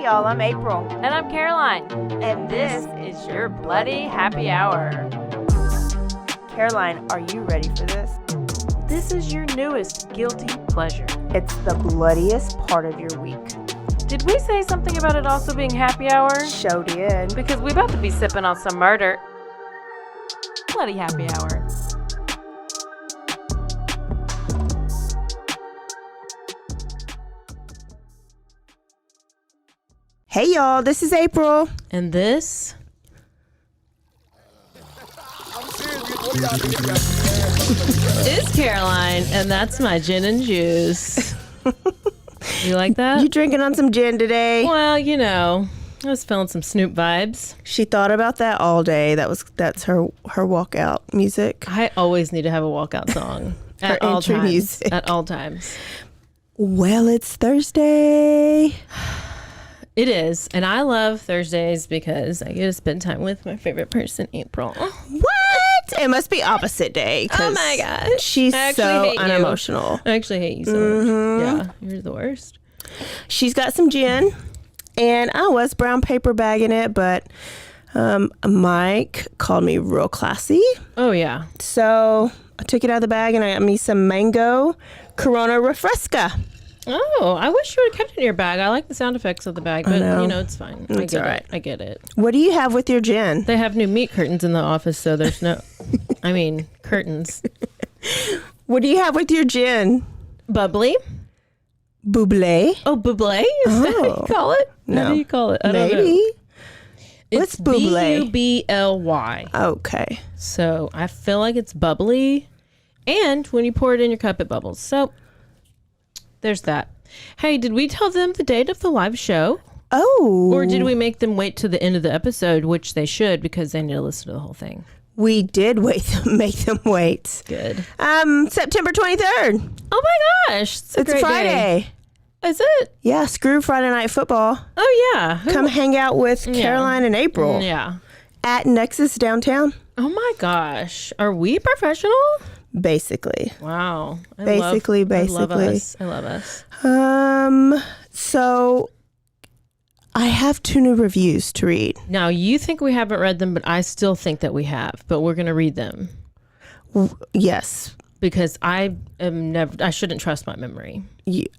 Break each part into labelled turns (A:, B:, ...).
A: y'all, I'm April.
B: And I'm Caroline.
A: And this
B: is your Bloody Happy Hour.
A: Caroline, are you ready for this?
B: This is your newest guilty pleasure.
A: It's the bloodiest part of your week.
B: Did we say something about it also being happy hour?
A: Show did.
B: Because we're about to be sipping on some murder. Bloody Happy Hour.
A: Hey y'all, this is April.
B: And this is Caroline, and that's my gin and juice. You like that?
A: You drinking on some gin today?
B: Well, you know, I was feeling some Snoop vibes.
A: She thought about that all day. That's her walkout music.
B: I always need to have a walkout song.
A: Her entry music.
B: At all times.
A: Well, it's Thursday.
B: It is. And I love Thursdays because I get to spend time with my favorite person, April.
A: What? It must be opposite day.
B: Oh my gosh.
A: She's so unemotional.
B: I actually hate you so much. Yeah, you're the worst.
A: She's got some gin, and I was brown paper bagging it, but Mike called me real classy.
B: Oh, yeah.
A: So I took it out of the bag, and I got me some mango Corona Refresca.
B: Oh, I wish you would have kept it in your bag. I like the sound effects of the bag, but you know, it's fine.
A: It's all right.
B: I get it.
A: What do you have with your gin?
B: They have new meat curtains in the office, so there's no, curtains.
A: What do you have with your gin?
B: Bubbly.
A: Bublé.
B: Oh, bublé? Is that what you call it?
A: No.
B: How do you call it? I don't
A: Maybe.
B: know.
A: What's bublé?
B: Bubly.
A: Okay.
B: So I feel like it's bubbly, and when you pour it in your cup, it bubbles. So there's that. Hey, did we tell them the date of the live show?
A: Oh.
B: Or did we make them wait to the end of the episode, which they should because they need to listen to the whole thing?
A: We did make them wait.
B: Good.
A: September 23rd.
B: Oh my gosh.
A: It's a Friday.
B: Day. Is it?
A: Yeah, screw Friday Night Football.
B: Oh, yeah.
A: Come hang out with Caroline and April.
B: Yeah.
A: At Nexus downtown.
B: Oh my gosh. Are we professional?
A: Basically.
B: Wow.
A: Basically.
B: I love us.
A: So I have 2 new reviews to read.
B: Now, you think we haven't read them, but I still think that we have. But we're going to read them.
A: Yes.
B: Because I shouldn't trust my memory.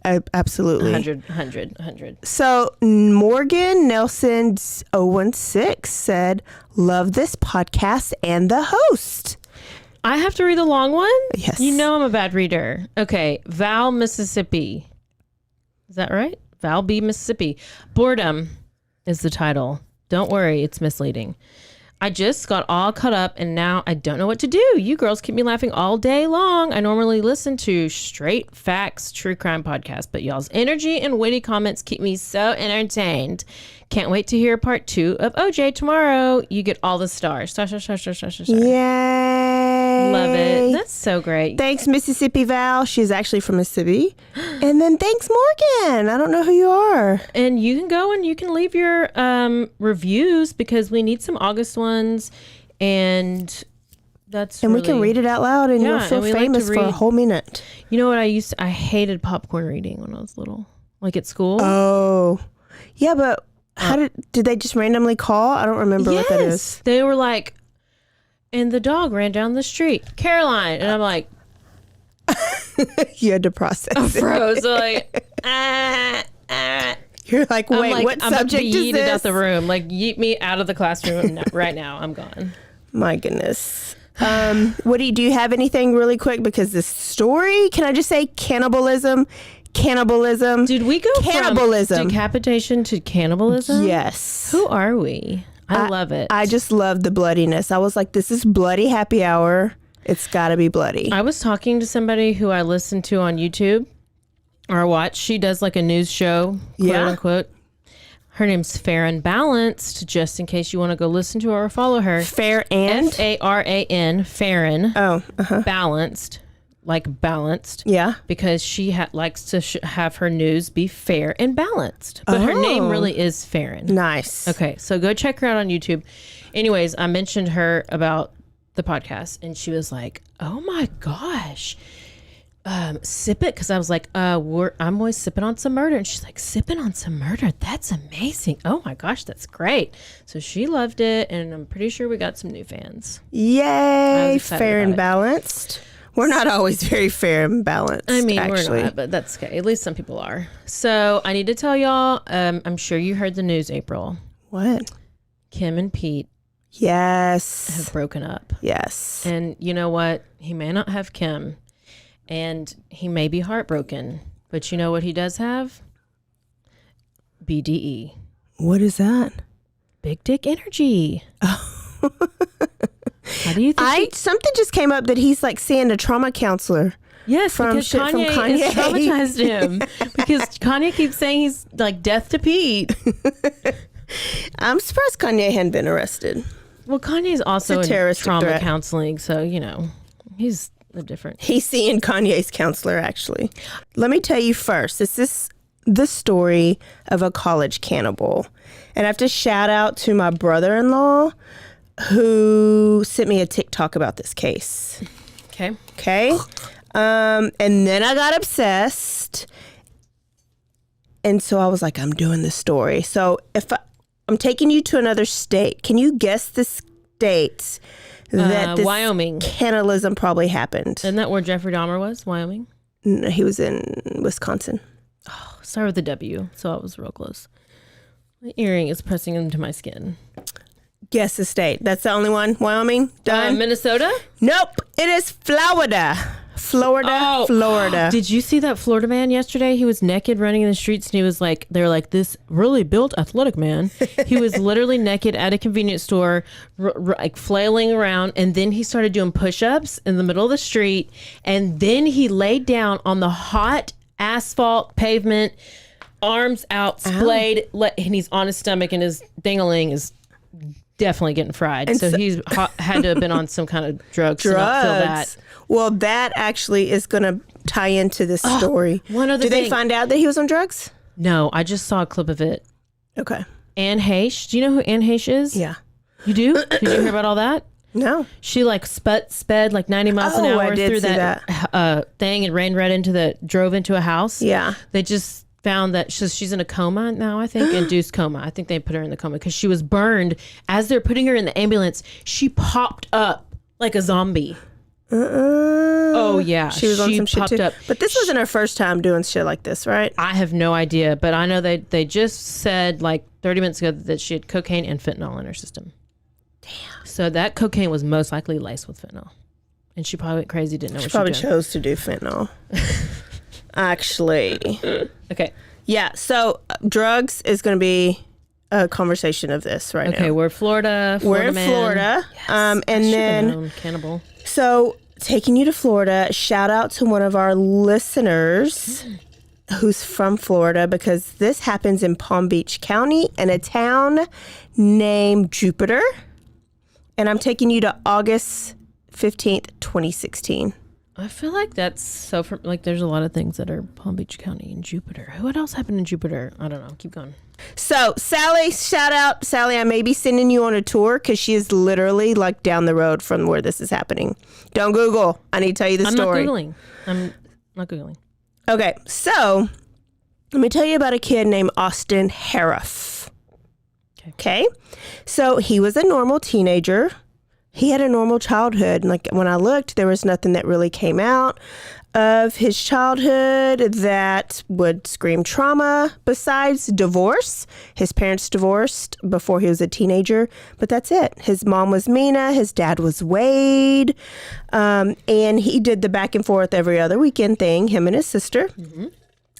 A: Absolutely.
B: 100.
A: So Morgan Nelson 016 said, love this podcast and the host.
B: I have to read the long one?
A: Yes.
B: You know I'm a bad reader. Okay. Val, Mississippi. Is that right? Val B, Mississippi. Boredom is the title. Don't worry, it's misleading. I just got all caught up and now I don't know what to do. You girls keep me laughing all day long. I normally listen to straight facts, true crime podcasts, but y'all's energy and witty comments keep me so entertained. Can't wait to hear part 2 of OJ tomorrow. You get all the stars. Star.
A: Yay.
B: Love it. That's so great.
A: Thanks, Mississippi Val. She's actually from Mississippi. And then thanks, Morgan. I don't know who you are.
B: And you can go and you can leave your reviews because we need some August ones. And that's
A: we can read it out loud and you'll feel famous for a whole minute.
B: You know what I hated popcorn reading when I was little. Like at school.
A: Oh. Yeah, but how did they just randomly call? I don't remember what that is.
B: They were like, and the dog ran down the street. Caroline. And I'm like.
A: You had to process
B: I froze. Like,
A: You're like, wait, what
B: I'm
A: subject
B: about to
A: is
B: yeet
A: this?
B: it out the room. Like, yeet me out of the classroom right now. I'm gone.
A: My goodness. What do you have anything really quick? Because this story, can I just say cannibalism?
B: Did we go
A: cannibalism
B: from decapitation to cannibalism?
A: Yes.
B: Who are we? I love it.
A: I just love the bloodiness. I was like, this is bloody happy hour. It's got to be bloody.
B: I was talking to somebody who I listen to on YouTube or watch. She does like a news show, quote unquote. Her name's Fair and Balanced, just in case you want to go listen to her or follow her.
A: Fair and?
B: Faran, Farron.
A: Oh, Balanced.
B: Like balanced.
A: Yeah.
B: Because she likes to have her news be fair and balanced. But her name really is Farron.
A: Nice.
B: Okay, so go check her out on YouTube. Anyways, I mentioned her about the podcast and she was like, oh my gosh. sip it, because I was like, I'm always sipping on some murder, and she's like, sipping on some murder, that's amazing. Oh my gosh, that's great. So she loved it, and I'm pretty sure we got some new fans.
A: Yay, fair and balanced. We're not always very fair and balanced.
B: I mean,
A: actually.
B: we're not, but that's okay. At least some people are. So I need to tell y'all, I'm sure you heard the news, April.
A: What?
B: Kim and Pete
A: Yes.
B: have broken up.
A: Yes.
B: And you know what? He may not have Kim, and he may be heartbroken, but you know what he does have? BDE.
A: What is that?
B: Big dick energy. Oh. How do you think?
A: Something just came up that he's like seeing a trauma counselor.
B: Yes, because Kanye has traumatized him. Because Kanye keeps saying he's like death to Pete.
A: I'm surprised Kanye hadn't been arrested.
B: Well, Kanye's also in trauma
A: threat.
B: counseling, so you know he's a different.
A: He's seeing Kanye's counselor, actually. Let me tell you first. This is the story of a college cannibal, and I have to shout out to my brother-in-law who sent me a TikTok about this case. Okay. And then I got obsessed, and so I was like, I'm doing this story. So if I'm taking you to another state, can you guess the state that this
B: Wyoming
A: cannibalism probably happened?
B: Isn't that where Jeffrey Dahmer was? Wyoming?
A: No, he was in Wisconsin.
B: Oh, start with a W, so I was real close. My earring is pressing into my skin.
A: Guess the state. That's the only one. Wyoming? Done.
B: Minnesota?
A: Nope. It is Florida. Florida.
B: Did you see that Florida man yesterday? He was naked running in the streets, and he was like, they're like, this really built athletic man. He was literally naked at a convenience store, like flailing around, and then he started doing push-ups in the middle of the street, and then he laid down on the hot asphalt pavement, arms out, splayed, and he's on his stomach, and his ding-a-ling is definitely getting fried. And so he's had to have been on some kind of drugs. To not feel that.
A: Well, that actually is going to tie into this story.
B: One other
A: Did
B: thing.
A: they find out that he was on drugs?
B: No, I just saw a clip of it.
A: Okay.
B: Anne Heche. Do you know who Anne Heche is?
A: Yeah.
B: You do? Did you hear about all that?
A: No.
B: She like sped like 90 miles an hour through that thing and drove into a house.
A: Yeah.
B: They just found that she's in a coma now, I think, induced coma. I think they put her in the coma because she was burned. As they're putting her in the ambulance, she popped up like a zombie. Oh yeah,
A: she was on some shit too.
B: Up.
A: But this wasn't her first time doing shit like this, right?
B: I have no idea, but I know they just said like 30 minutes ago that she had cocaine and fentanyl in her system. Damn. So that cocaine was most likely laced with fentanyl, and she probably went crazy, didn't know what she
A: probably
B: was doing.
A: chose to do fentanyl. Actually.
B: Okay.
A: Yeah. So drugs is going to be a conversation of this right now.
B: Okay, we're Florida.
A: We're in
B: man.
A: Florida.
B: Yes,
A: and then
B: Cannibal.
A: So taking you to Florida, shout out to one of our listeners who's from Florida, because this happens in Palm Beach County in a town named Jupiter. And I'm taking you to August 15th, 2016.
B: I feel like that's so like there's a lot of things that are Palm Beach County and Jupiter. What else happened in Jupiter? I don't know. Keep going.
A: So Sally, shout out. Sally, I may be sending you on a tour because she is literally like down the road from where this is happening. Don't Google. I need to tell you the story.
B: I'm not Googling.
A: Okay, so let me tell you about a kid named Austin Harrouff. Okay. So he was a normal teenager. He had a normal childhood. Like when I looked, there was nothing that really came out of his childhood that would scream trauma besides divorce. His parents divorced before he was a teenager, but that's it. His mom was Mina, his dad was Wade, and he did the back and forth every other weekend thing, him and his sister. Mm-hmm.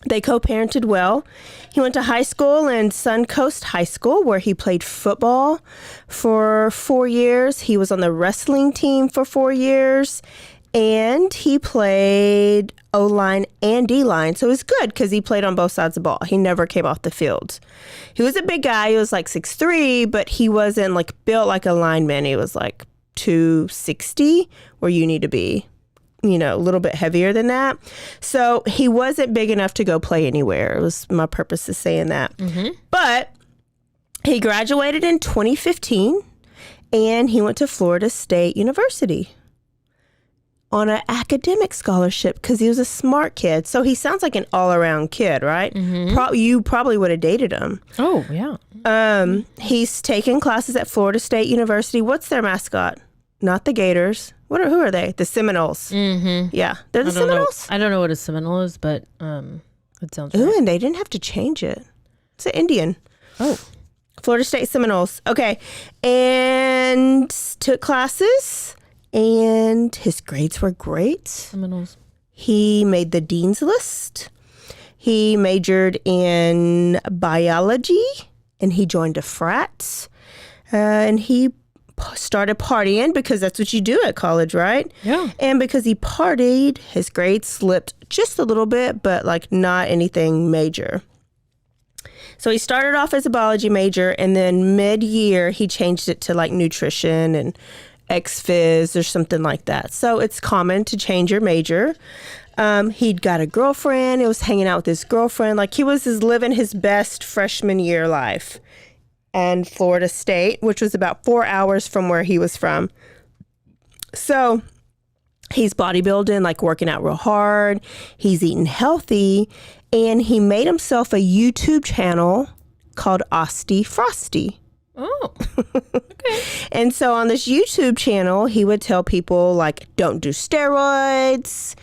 A: They co-parented well. He went to high school in Suncoast High School, where he played football for 4 years. He was on the wrestling team for 4 years, and he played O-line and D-line. So it was good because he played on both sides of the ball. He never came off the field. He was a big guy. He was like 6'3", but he wasn't like built like a lineman. He was like 260, where you need to be, you know, a little bit heavier than that. So he wasn't big enough to go play anywhere. It was my purpose of saying that. Mm-hmm. But he graduated in 2015 and he went to Florida State University. on an academic scholarship because he was a smart kid. So he sounds like an all-around kid, right? You probably would have dated him.
B: Oh, yeah.
A: He's taken classes at Florida State University. What's their mascot? Not the Gators. Who are they? The Seminoles. Yeah, they're the Seminoles.
B: I don't know what a Seminole is, but it sounds right.
A: Ooh, and they didn't have to change it. It's an Indian.
B: Oh.
A: Florida State Seminoles. Okay. And took classes, and his grades were great.
B: Seminoles.
A: He made the dean's list. He majored in biology, and he joined a frat. And he started partying because that's what you do at college, right?
B: Yeah.
A: And because he partied, his grades slipped just a little bit, but like not anything major. So he started off as a biology major, and then mid-year he changed it to like nutrition and ex-phys or something like that. So it's common to change your major. He'd got a girlfriend. He was hanging out with his girlfriend. Like he was living his best freshman year life. And Florida State, which was about 4 hours from where he was from. So he's bodybuilding, like working out real hard. He's eating healthy. And he made himself a YouTube channel called Osty Frosty.
B: Oh, okay.
A: And so on this YouTube channel, he would tell people, like, don't do steroids,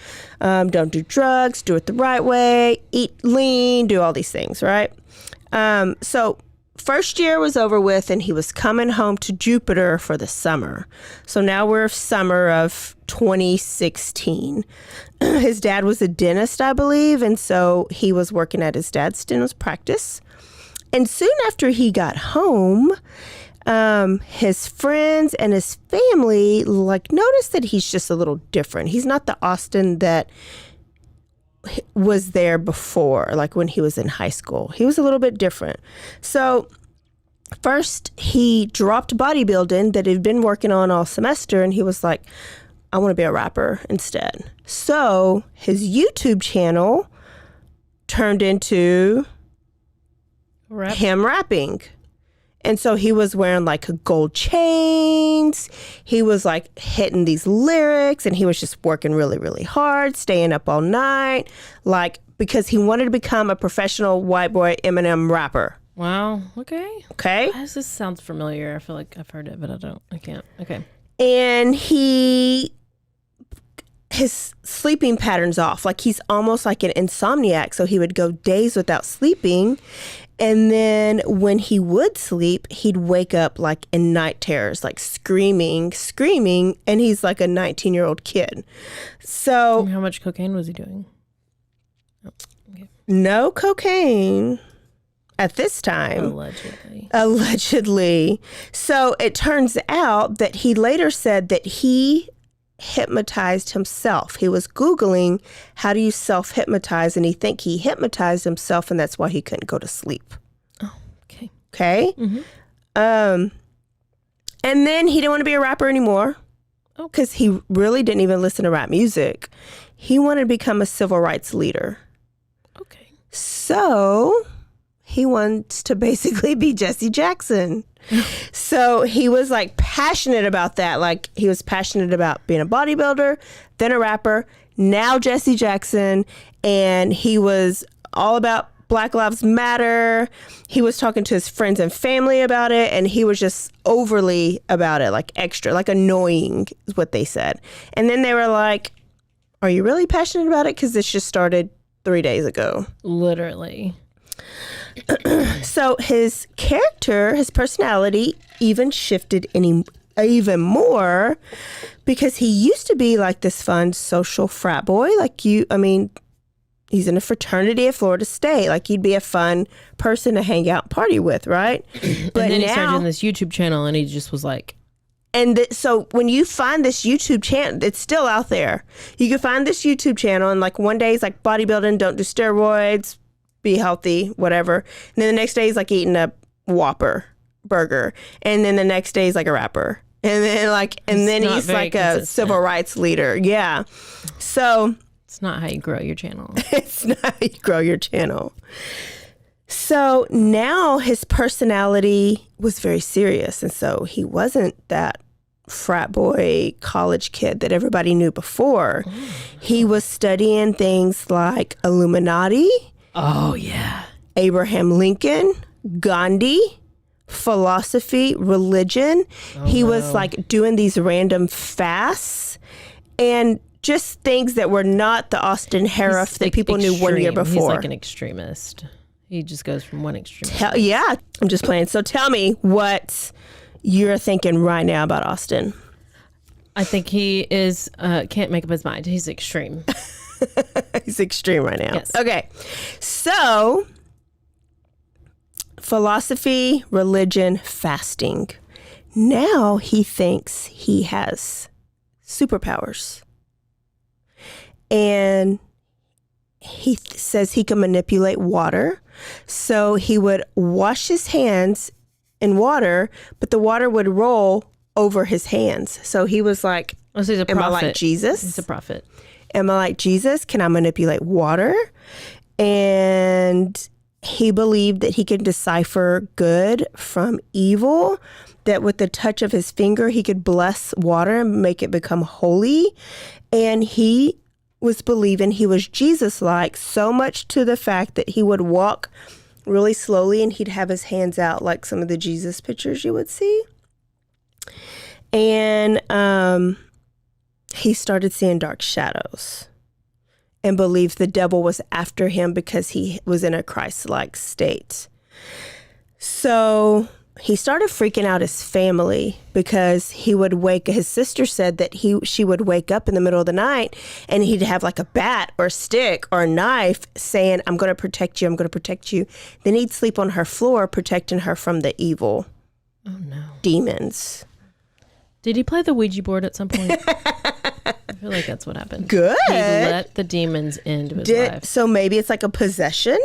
A: don't do drugs, do it the right way, eat lean, do all these things, right? So first year was over with, and he was coming home to Jupiter for the summer. So now we're summer of 2016. His dad was a dentist, I believe, and so he was working at his dad's dentist practice. And soon after he got home, his friends and his family like noticed that he's just a little different. He's not the Austin that was there before, like when he was in high school. He was a little bit different. So first he dropped bodybuilding that he'd been working on all semester, and he was like, I want to be a rapper instead. So his YouTube channel turned into him rapping. And so he was wearing like gold chains. He was like hitting these lyrics, and he was just working really, really hard, staying up all night, like because he wanted to become a professional white boy Eminem rapper.
B: Wow. Okay.
A: Okay.
B: This sounds familiar. I feel like I've heard it, but I can't. Okay.
A: And his sleeping pattern's off. Like he's almost like an insomniac. So he would go days without sleeping. And then when he would sleep, he'd wake up like in night terrors, like screaming. And he's like a 19-year-old kid. So
B: how much cocaine was he doing?
A: Oh, okay. No cocaine at this time. Allegedly. So it turns out that he later said that he hypnotized himself. He was Googling, how do you self-hypnotize? And he hypnotized himself, and that's why he couldn't go to sleep.
B: Oh, okay.
A: Okay. Mm-hmm. And then he didn't want to be a rapper anymore because he really didn't even listen to rap music. He wanted to become a civil rights leader.
B: Okay.
A: So he wants to basically be Jesse Jackson. So he was like passionate about that. Like he was passionate about being a bodybuilder, then a rapper, now Jesse Jackson. And he was all about Black Lives Matter. He was talking to his friends and family about it. And he was just overly about it, like extra, like annoying is what they said. And then they were like, are you really passionate about it? Because this just started 3 days ago.
B: Literally.
A: So his character, his personality even shifted even more because he used to be like this fun social frat boy. Like he's in a fraternity at Florida State. Like you'd be a fun person to hang out and party with, right?
B: But then he started doing this YouTube channel, and he just was like,
A: so when you find this YouTube channel, it's still out there. You can find this YouTube channel, and like one day he's like bodybuilding, don't do steroids, be healthy, whatever. And then the next day he's like eating a Whopper burger. And then the next day he's like a rapper. And then he's like a civil rights leader. Yeah. So
B: it's not how you grow your channel.
A: It's not how you grow your channel. So now his personality was very serious. And so he wasn't that frat boy college kid that everybody knew before. He was studying things like Illuminati.
B: Oh, yeah.
A: Abraham Lincoln, Gandhi, philosophy, religion. He was like doing these random fasts and just things that were not the Austin Harrouff that people knew 1 year before.
B: He's like an extremist. He just goes from one extreme.
A: Yeah, I'm just playing. So tell me what you're thinking right now about Austin.
B: I think he is, can't make up his mind. He's extreme.
A: He's extreme right now.
B: Yes.
A: Okay. So, philosophy, religion, fasting. Now he thinks he has superpowers. And he says he can manipulate water. So he would wash his hands in water, but the water would roll over his hands. So he was like,
B: Oh, so he's a prophet.
A: am I like Jesus?
B: He's a prophet.
A: Am I like Jesus? Can I manipulate water? And he believed that he could decipher good from evil, that with the touch of his finger, he could bless water and make it become holy. And he was believing he was Jesus-like, so much to the fact that he would walk really slowly and he'd have his hands out like some of the Jesus pictures you would see. And he started seeing dark shadows and believed the devil was after him because he was in a Christ-like state. So he started freaking out his family because his sister said that she would wake up in the middle of the night and he'd have like a bat or a stick or a knife saying, I'm going to protect you, I'm going to protect you. Then he'd sleep on her floor protecting her from the evil demons.
B: Did he play the Ouija board at some point? I feel like that's what happened.
A: Good.
B: He let the demons into his life.
A: So maybe it's like a possession?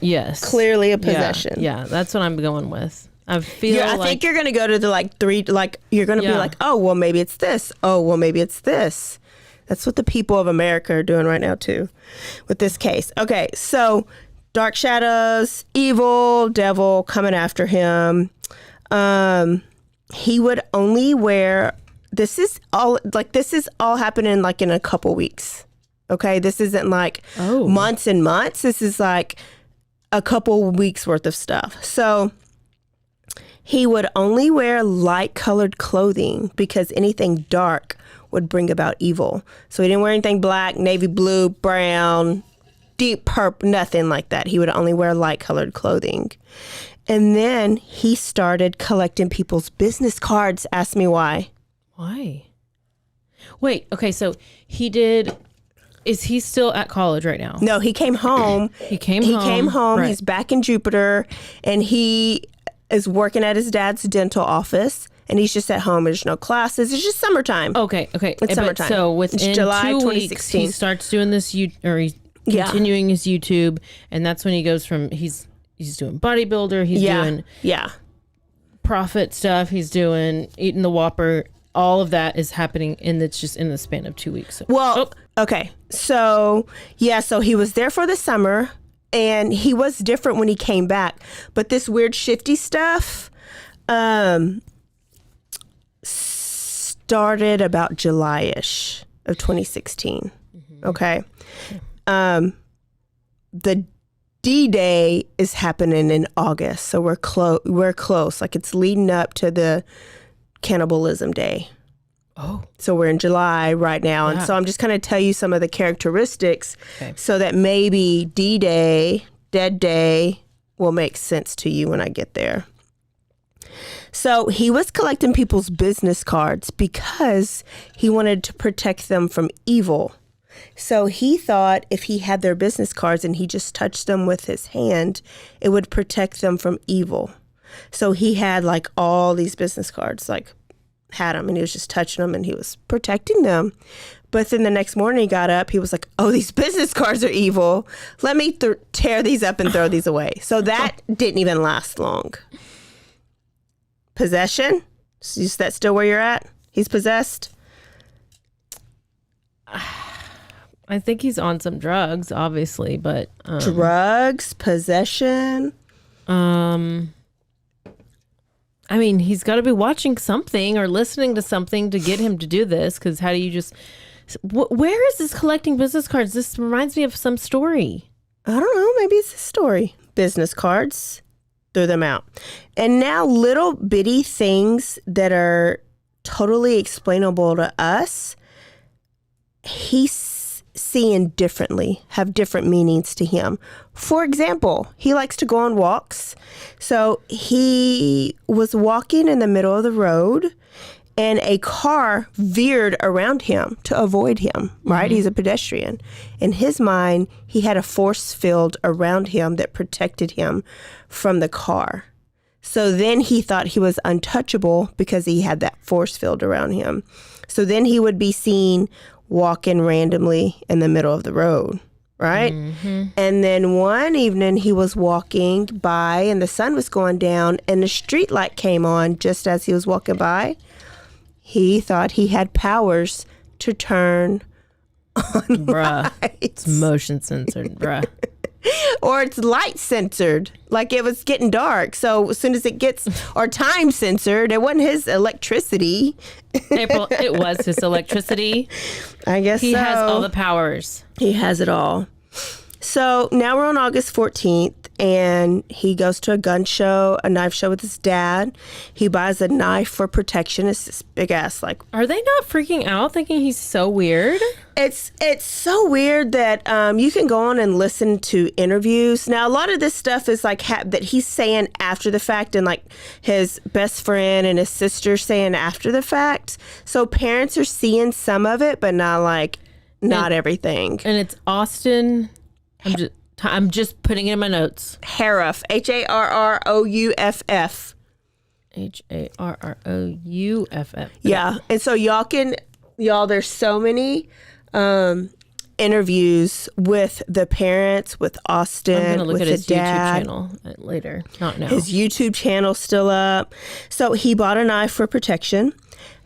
B: Yes.
A: Clearly a possession.
B: Yeah, that's what I'm going with. I
A: think you're going to go to the you're going to be like, oh, well, maybe it's this. Oh, well, maybe it's this. That's what the people of America are doing right now, too, with this case. Okay, so dark shadows, evil, devil coming after him. He would only wear, this is all happening like in a couple weeks. Okay, this isn't like months and months. This is like a couple weeks worth of stuff. So he would only wear light colored clothing because anything dark would bring about evil. So he didn't wear anything black, navy blue, brown, deep purple, nothing like that. He would only wear light colored clothing. And then he started collecting people's business cards. Ask me why.
B: Why? Wait, okay, so he did... Is he still at college right now?
A: No, he came home.
B: He came home.
A: Right. He's back in Jupiter, and he is working at his dad's dental office, and he's just at home. There's no classes. It's just summertime.
B: Okay.
A: It's summertime.
B: So within
A: July
B: 2 weeks,
A: 2016.
B: he starts doing this, he's continuing his YouTube, and that's when he goes from, he's doing bodybuilder, he's doing profit stuff, he's doing eating the Whopper. All of that is happening, and it's just in the span of 2 weeks.
A: Okay. So he was there for the summer, and he was different when he came back. But this weird shifty stuff started about July-ish of 2016. Mm-hmm. Okay. The D-Day is happening in August, so we're close. Like, it's leading up to the Cannibalism Day.
B: Oh.
A: So we're in July right now. Yeah. And so I'm just going to tell you some of the characteristics so that maybe D-Day, Dead Day, will make sense to you when I get there. So he was collecting people's business cards because he wanted to protect them from evil. So he thought if he had their business cards and he just touched them with his hand, it would protect them from evil. So he had like all these business cards, like had them, and he was just touching them and he was protecting them. But then the next morning he got up, he was like, oh, these business cards are evil. Let me tear these up and throw these away. So that didn't even last long. Possession? Is that still where you're at? He's possessed?
B: I think he's on some drugs, obviously, but...
A: drugs, possession?
B: I I mean, he's got to be watching something or listening to something to get him to do this. Because how do you just... Where is this collecting business cards? This reminds me of some story.
A: I don't know. Maybe it's a story. Business cards. Threw them out. And now little bitty things that are totally explainable to us, he's seeing differently, have different meanings to him. For example, he likes to go on walks. So he was walking in the middle of the road and a car veered around him to avoid him, right? Mm-hmm. He's a pedestrian. In his mind, he had a force field around him that protected him from the car. So then he thought he was untouchable because he had that force field around him. So then he would be seen walking randomly in the middle of the road, right? Mm-hmm. And then one evening he was walking by and the sun was going down and the street light came on just as he was walking by. He thought he had powers to turn on
B: bruh.
A: Lights.
B: It's motion censored, bruh.
A: Or it's light censored, like it was getting dark. So as soon as it gets, or time censored, it wasn't his electricity.
B: April, it was his electricity.
A: I guess
B: he
A: so.
B: has all the powers.
A: He has it all. So now we're on August 14th and he goes to a knife show with his dad. He buys a knife for protection. It's this big ass, like.
B: Are they not freaking out thinking he's so weird?
A: It's so weird that you can go on and listen to interviews. Now, a lot of this stuff is like that he's saying after the fact and like his best friend and his sister saying after the fact. So parents are seeing some of it, but not everything.
B: And it's Austin. I'm just putting it in my notes.
A: Harrouff, Harrouff.
B: Harrouff.
A: Yeah, and so y'all, there's so many interviews with the parents, with Austin,
B: I'm gonna look
A: with
B: at his
A: dad.
B: YouTube channel later, not now.
A: His YouTube channel's still up. So he bought a knife for protection.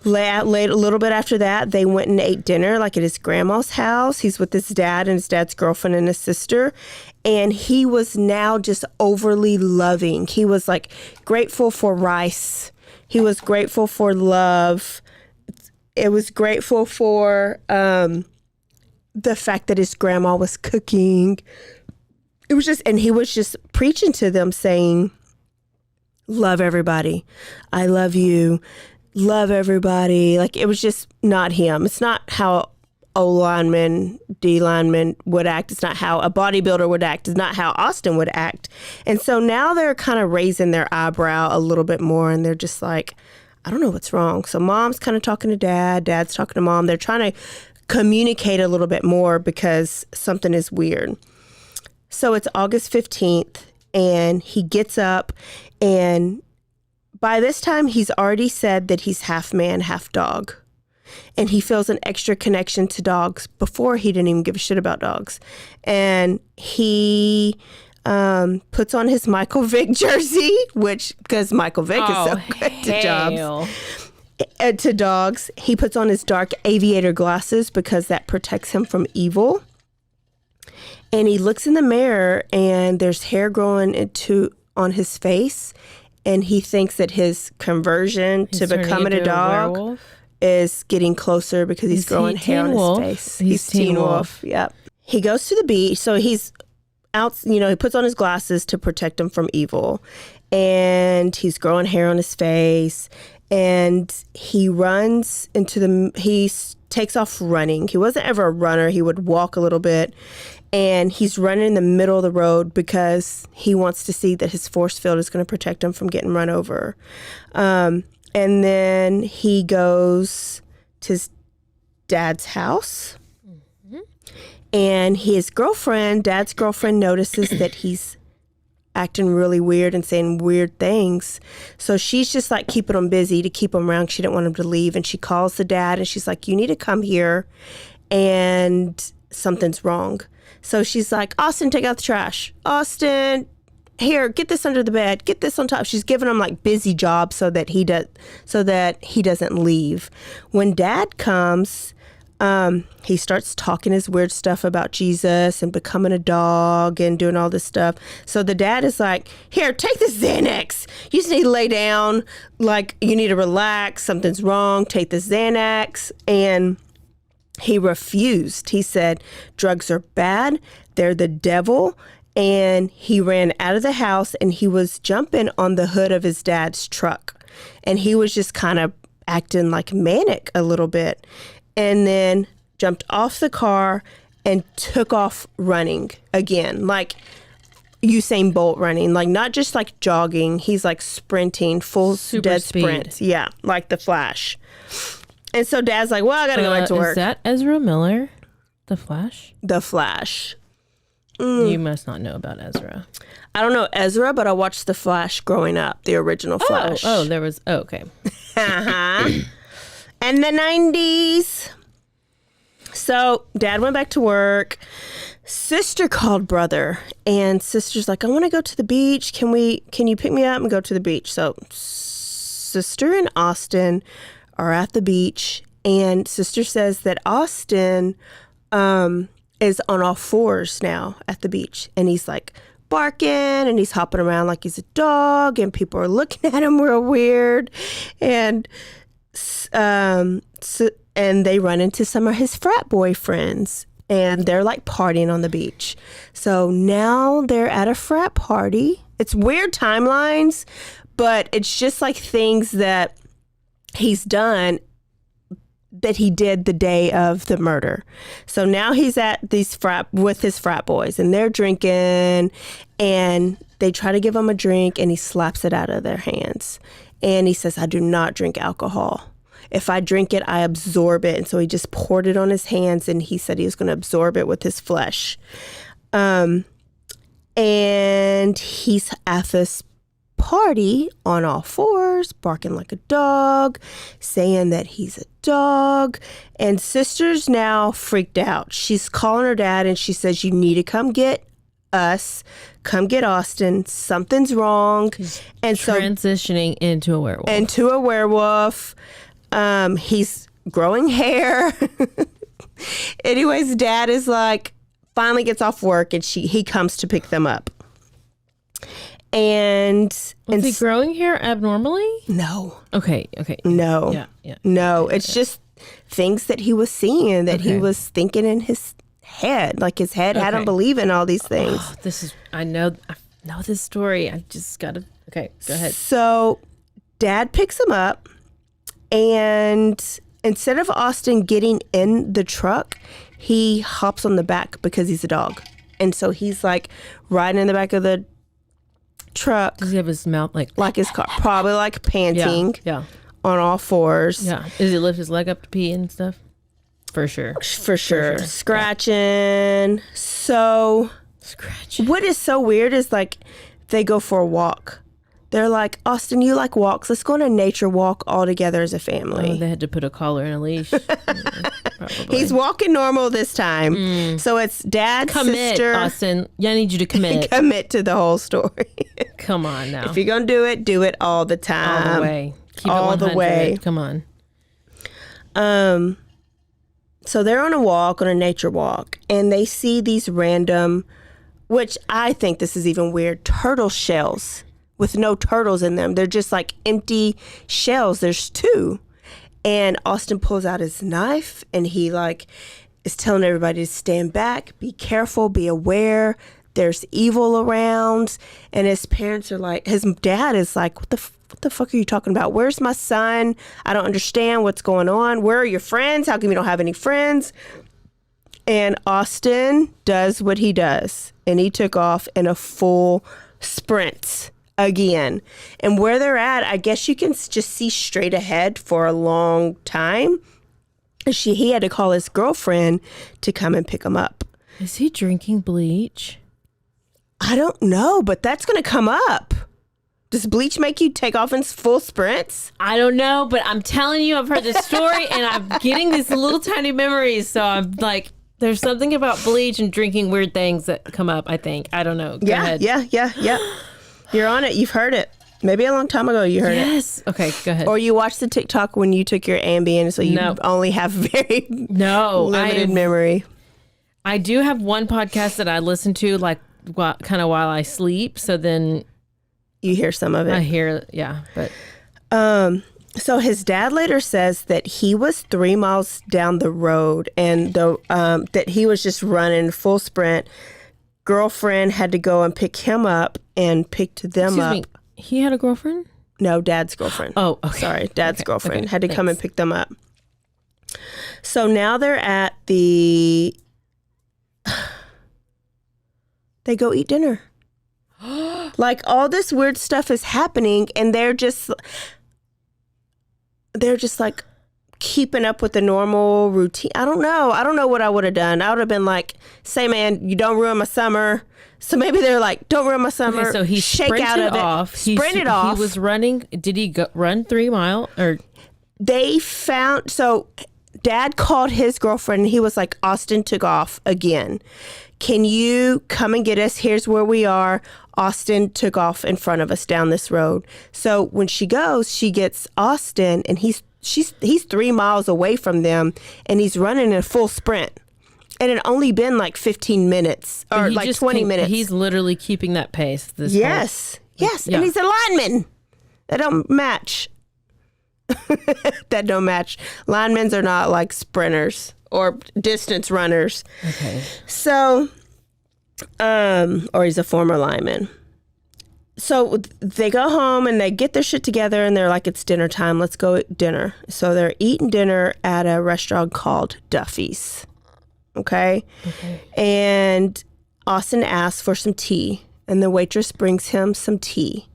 A: Late a little bit after that, they went and ate dinner like at his grandma's house. He's with his dad and his dad's girlfriend and his sister. And he was now just overly loving. He was like grateful for rice. He was grateful for love. It was grateful for the fact that his grandma was cooking. It was just, and he was just preaching to them saying, love everybody. I love you. Love everybody. Like, it was just not him. It's not how O lineman, D lineman would act. It's not how a bodybuilder would act. It's not how Austin would act. And so now they're kind of raising their eyebrow a little bit more and they're just like, I don't know what's wrong. So mom's kind of talking to dad. Dad's talking to mom. They're trying to communicate a little bit more because something is weird. So it's August 15th and he gets up and by this time, he's already said that he's half man, half dog. And he feels an extra connection to dogs. Before, he didn't even give a shit about dogs. And he puts on his Michael Vick jersey, because Michael Vick is so good to dogs. He puts on his dark aviator glasses because that protects him from evil. And he looks in the mirror and there's hair growing on his face. And he thinks that his conversion to becoming a dog is getting closer because he's growing hair on his face. He's Teen Wolf. Yep. He goes to the beach. So he's out, he puts on his glasses to protect him from evil. And he's growing hair on his face. And he runs he takes off running. He wasn't ever a runner. He would walk a little bit. And he's running in the middle of the road because he wants to see that his force field is going to protect him from getting run over. And then he goes to his dad's house. Mm-hmm. And dad's girlfriend notices that he's acting really weird and saying weird things. So she's just like keeping him busy to keep him around. She didn't want him to leave. And she calls the dad and she's like, you need to come here and something's wrong. So she's like, Austin, take out the trash. Austin, here, get this under the bed. Get this on top. She's giving him like busy jobs so that he doesn't leave. When dad comes, He starts talking his weird stuff about Jesus and becoming a dog and doing all this stuff. So the dad is like, here, take this Xanax. You just need to lay down. Like, you need to relax. Something's wrong. Take the Xanax. And he refused. He said, drugs are bad. They're the devil. And he ran out of the house and he was jumping on the hood of his dad's truck. And he was just kind of acting like manic a little bit. And then jumped off the car and took off running again, like Usain Bolt running, like not just like jogging. He's like sprinting, full
B: Super
A: dead
B: speed.
A: sprints. Yeah, like the Flash. And so Dad's like, well, I got to go back to work.
B: Is that Ezra Miller, the Flash?
A: The Flash.
B: You must not know about Ezra.
A: I don't know Ezra, but I watched The Flash growing up, the original Flash.
B: Okay.
A: Uh-huh. And the 90s. So Dad went back to work. Sister called brother, and sister's like, I want to go to the beach. Can you pick me up and go to the beach? So sister and Austin are at the beach, and sister says that Austin is on all fours now at the beach, and he's like barking and he's hopping around like he's a dog, and people are looking at him real weird, and and they run into some of his frat boyfriends, and they're like partying on the beach. So now they're at a frat party. It's weird timelines, but it's just like things that he's done that he did the day of the murder. So now he's at these with his frat boys, and they're drinking, and they try to give him a drink, and he slaps it out of their hands. And he says, I do not drink alcohol. If I drink it, I absorb it. And so he just poured it on his hands, and he said he was going to absorb it with his flesh. And he's at this party on all fours, barking like a dog, saying that he's a dog. And sister's now freaked out. She's calling her dad, and she says, you need to come get us. Come get Austin. Something's wrong. And
B: transitioning into a werewolf.
A: He's growing hair. Anyways, Dad is like, finally gets off work, and he comes to pick them up. And
B: was he growing hair abnormally?
A: No.
B: Okay.
A: No.
B: Yeah.
A: No. It's just things that he was seeing, that he was thinking in his head. Like his head had him believing all these things.
B: Oh, I know this story. I just gotta. Okay, go ahead.
A: So Dad picks him up, and instead of Austin getting in the truck, he hops on the back because he's a dog. And so he's like riding in the back of the truck.
B: Does he have his mouth like
A: his car, probably like panting on all fours.
B: Yeah. Does he lift his leg up to pee and stuff? For sure.
A: Scratching. So what is so weird is like they go for a walk. They're like, Austin, you like walks. Let's go on a nature walk all together as a family.
B: Oh, they had to put a collar and a leash. Probably.
A: He's walking normal this time. So it's Dad, sister.
B: Austin, I need you to commit.
A: Commit to the whole story.
B: Come on now.
A: If you're going to do it all the time.
B: All the way. Keep
A: all
B: it 100.
A: the way.
B: Come on.
A: So they're on a nature walk, and they see these random, which I think this is even weird, turtle shells with no turtles in them. They're just like empty shells. There's two. And Austin pulls out his knife, and he like is telling everybody to stand back, be careful, be aware. There's evil around. And his parents are like, his dad is like, what the fuck are you talking about? Where's my son? I don't understand what's going on. Where are your friends? How come you don't have any friends? And Austin does what he does. And he took off in a full sprint again. And where they're at, I guess you can just see straight ahead for a long time. He had to call his girlfriend to come and pick him up.
B: Is he drinking bleach?
A: I don't know, but that's going to come up. Does bleach make you take off in full sprints?
B: I don't know, but I'm telling you, I've heard this story, and I'm getting these little tiny memories. So I'm like, there's something about bleach and drinking weird things that come up, I think. I don't know. Go ahead.
A: Yeah. You're on it. You've heard it. Maybe a long time ago you heard it.
B: Yes. Okay, go ahead.
A: Or you watched the TikTok when you took your Ambien, so you only have very limited memory.
B: I do have one podcast that I listen to like kind of while I sleep, so then
A: you hear some of it.
B: I hear, but
A: so his dad later says that he was 3 miles down the road and that he was just running full sprint. Girlfriend had to go and pick him up and picked them up.
B: Excuse me, he had a girlfriend?
A: No, dad's girlfriend.
B: Oh, okay.
A: Sorry, dad's girlfriend had to come and pick them up. So now they're at they go eat dinner. Like all this weird stuff is happening and they're just like keeping up with the normal routine. I don't know what I would have done. I would have been like, say, man, you don't ruin my summer. So maybe they're like, don't ruin my summer.
B: Okay, so he sprinted off. He was running. Did he run 3 miles? Or
A: so dad called his girlfriend and he was like, Austin took off again. Can you come and get us? Here's where we are. Austin took off in front of us down this road. So when she goes, she gets Austin and he's 3 miles away from them and he's running in a full sprint. And it only been like 15 minutes or like 20 minutes.
B: He's literally keeping that pace.
A: Yes. Yeah. And he's a lineman. That don't match. Linemen are not like sprinters or distance runners.
B: Okay.
A: So, or he's a former lineman. So they go home and they get their shit together and they're like, it's dinner time. Let's go eat dinner. So they're eating dinner at a restaurant called Duffy's. Okay. And Austin asks for some tea and the waitress brings him some tea.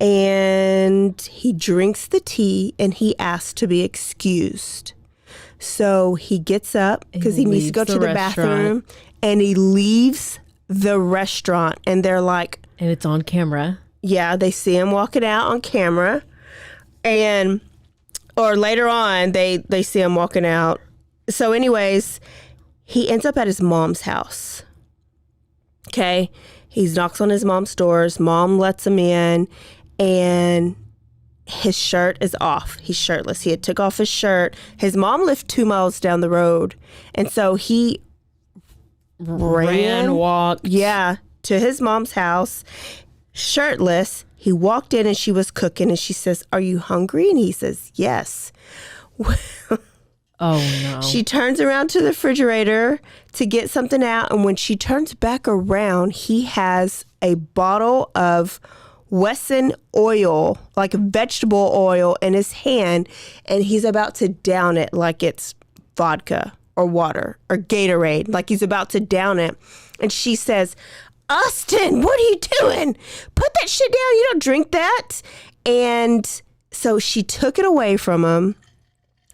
A: And he drinks the tea and he asks to be excused. So he gets up because he needs to go to the bathroom and he leaves the restaurant and they're like,
B: and it's on camera.
A: Yeah, they see him walking out on camera. Or later on, they see him walking out. So anyways, he ends up at his mom's house. Okay? He knocks on his mom's doors. Mom lets him in. And his shirt is off. He's shirtless. He had took off his shirt. His mom lived 2 miles down the road. And so he
B: walked.
A: Yeah. To his mom's house, shirtless. He walked in and she was cooking and she says, "Are you hungry?" And he says, "Yes."
B: Oh no.
A: She turns around to the refrigerator to get something out, and when she turns back around, he has a bottle of Wesson oil, like vegetable oil, in his hand, and he's about to down it like it's vodka or water or Gatorade, like he's about to down it. And she says, "Austin, what are you doing? Put that shit down. You don't drink that." And so she took it away from him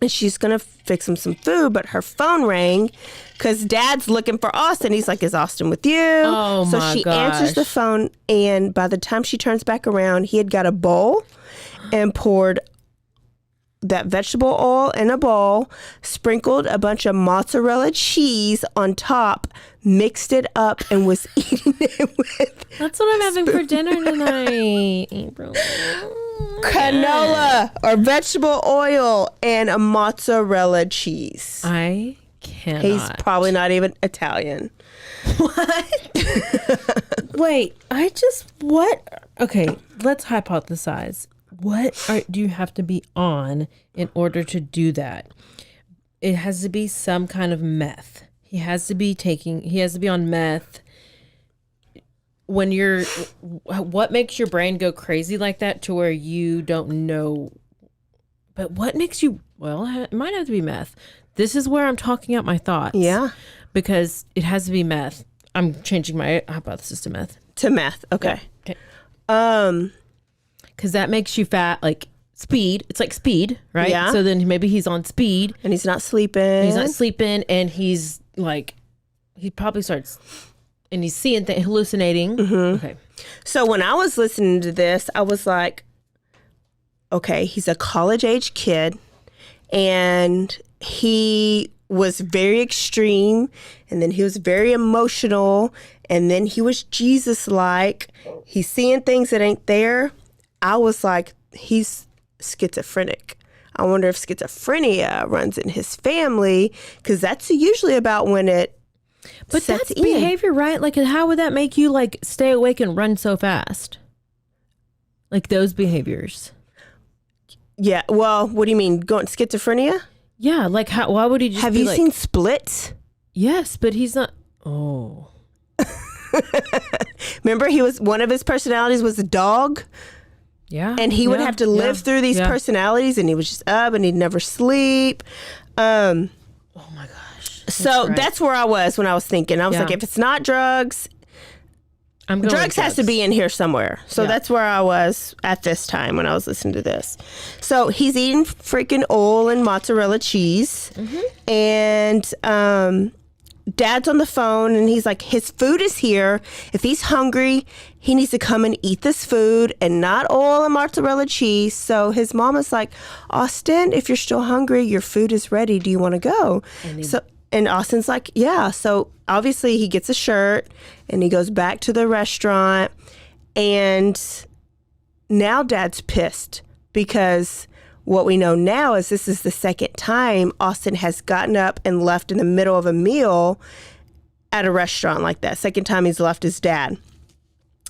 A: and she's going to fix him some food, but her phone rang because dad's looking for Austin. He's like, "Is Austin with you?"
B: Oh,
A: so she answers the phone, and by the time she turns back around, he had got a bowl and poured that vegetable oil in a bowl, sprinkled a bunch of mozzarella cheese on top, mixed it up, and was eating it with...
B: That's what I'm having for dinner tonight, April.
A: Canola or vegetable oil and a mozzarella cheese.
B: I cannot.
A: He's probably not even Italian.
B: What? Wait, what? Okay, let's hypothesize. What do you have to be on in order to do that? It has to be some kind of meth. He has to be on meth. What makes your brain go crazy like that to where you don't know? But what makes you, it might have to be meth. This is where I'm talking out my thoughts.
A: Yeah.
B: Because it has to be meth. I'm changing my hypothesis to meth.
A: To meth, okay.
B: Yeah. Okay. Because that makes you fat, like speed. It's like speed, right?
A: Yeah.
B: So then maybe he's on speed.
A: And he's not sleeping.
B: And he's like, he probably starts, and he's seeing things, hallucinating.
A: Mm-hmm.
B: Okay.
A: So when I was listening to this, I was like, okay, he's a college-age kid, and he was very extreme, and then he was very emotional, and then he was Jesus-like. He's seeing things that ain't there. I was like, he's schizophrenic. I wonder if schizophrenia runs in his family, because that's usually about when it
B: But
A: sets
B: that's
A: in.
B: behavior, right? Like, how would that make you like stay awake and run so fast? Like those behaviors.
A: Yeah. Well, what do you mean? Going schizophrenia?
B: Yeah. Like, why would he just
A: Have
B: be
A: you
B: like,
A: seen Split?
B: Yes, but he's not. Oh.
A: Remember, one of his personalities was a dog,
B: Yeah.
A: and he would have to live through these
B: Yeah.
A: personalities, and he was just up, and he'd never sleep.
B: Oh my gosh.
A: So
B: right.
A: that's where I was when I was thinking. I was
B: Yeah.
A: like, if it's not drugs,
B: I'm going
A: drugs has to be in here somewhere. So
B: Yeah.
A: that's where I was at this time when I was listening to this. So he's eating freaking oil and mozzarella cheese. And Dad's on the phone, and he's like, his food is here. If he's hungry, he needs to come and eat this food and not oil and mozzarella cheese. So his mom is like, Austin, if you're still hungry, your food is ready. Do you want to go? And Austin's like, yeah. So obviously he gets a shirt and he goes back to the restaurant. And now Dad's pissed, because what we know now is this is the second time Austin has gotten up and left in the middle of a meal at a restaurant like that. Second time he's left his dad.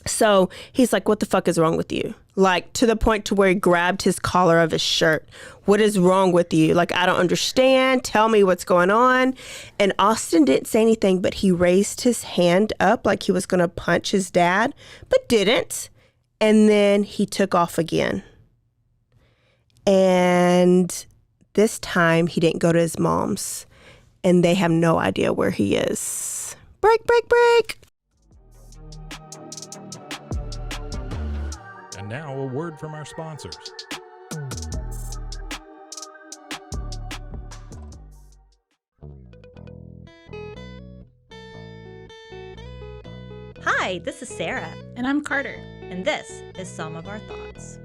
A: So he's like, what the fuck is wrong with you? Like, to the point to where he grabbed his collar of his shirt. What is wrong with you? Like, I don't understand. Tell me what's going on. And Austin didn't say anything, but he raised his hand up like he was going to punch his dad, but didn't. And then he took off again. And this time he didn't go to his mom's, and they have no idea where he is. Break, break, break.
C: And now a word from our sponsors.
D: Hi, this is Sarah,
E: And I'm Carter.
D: and this is Some of Our Thoughts.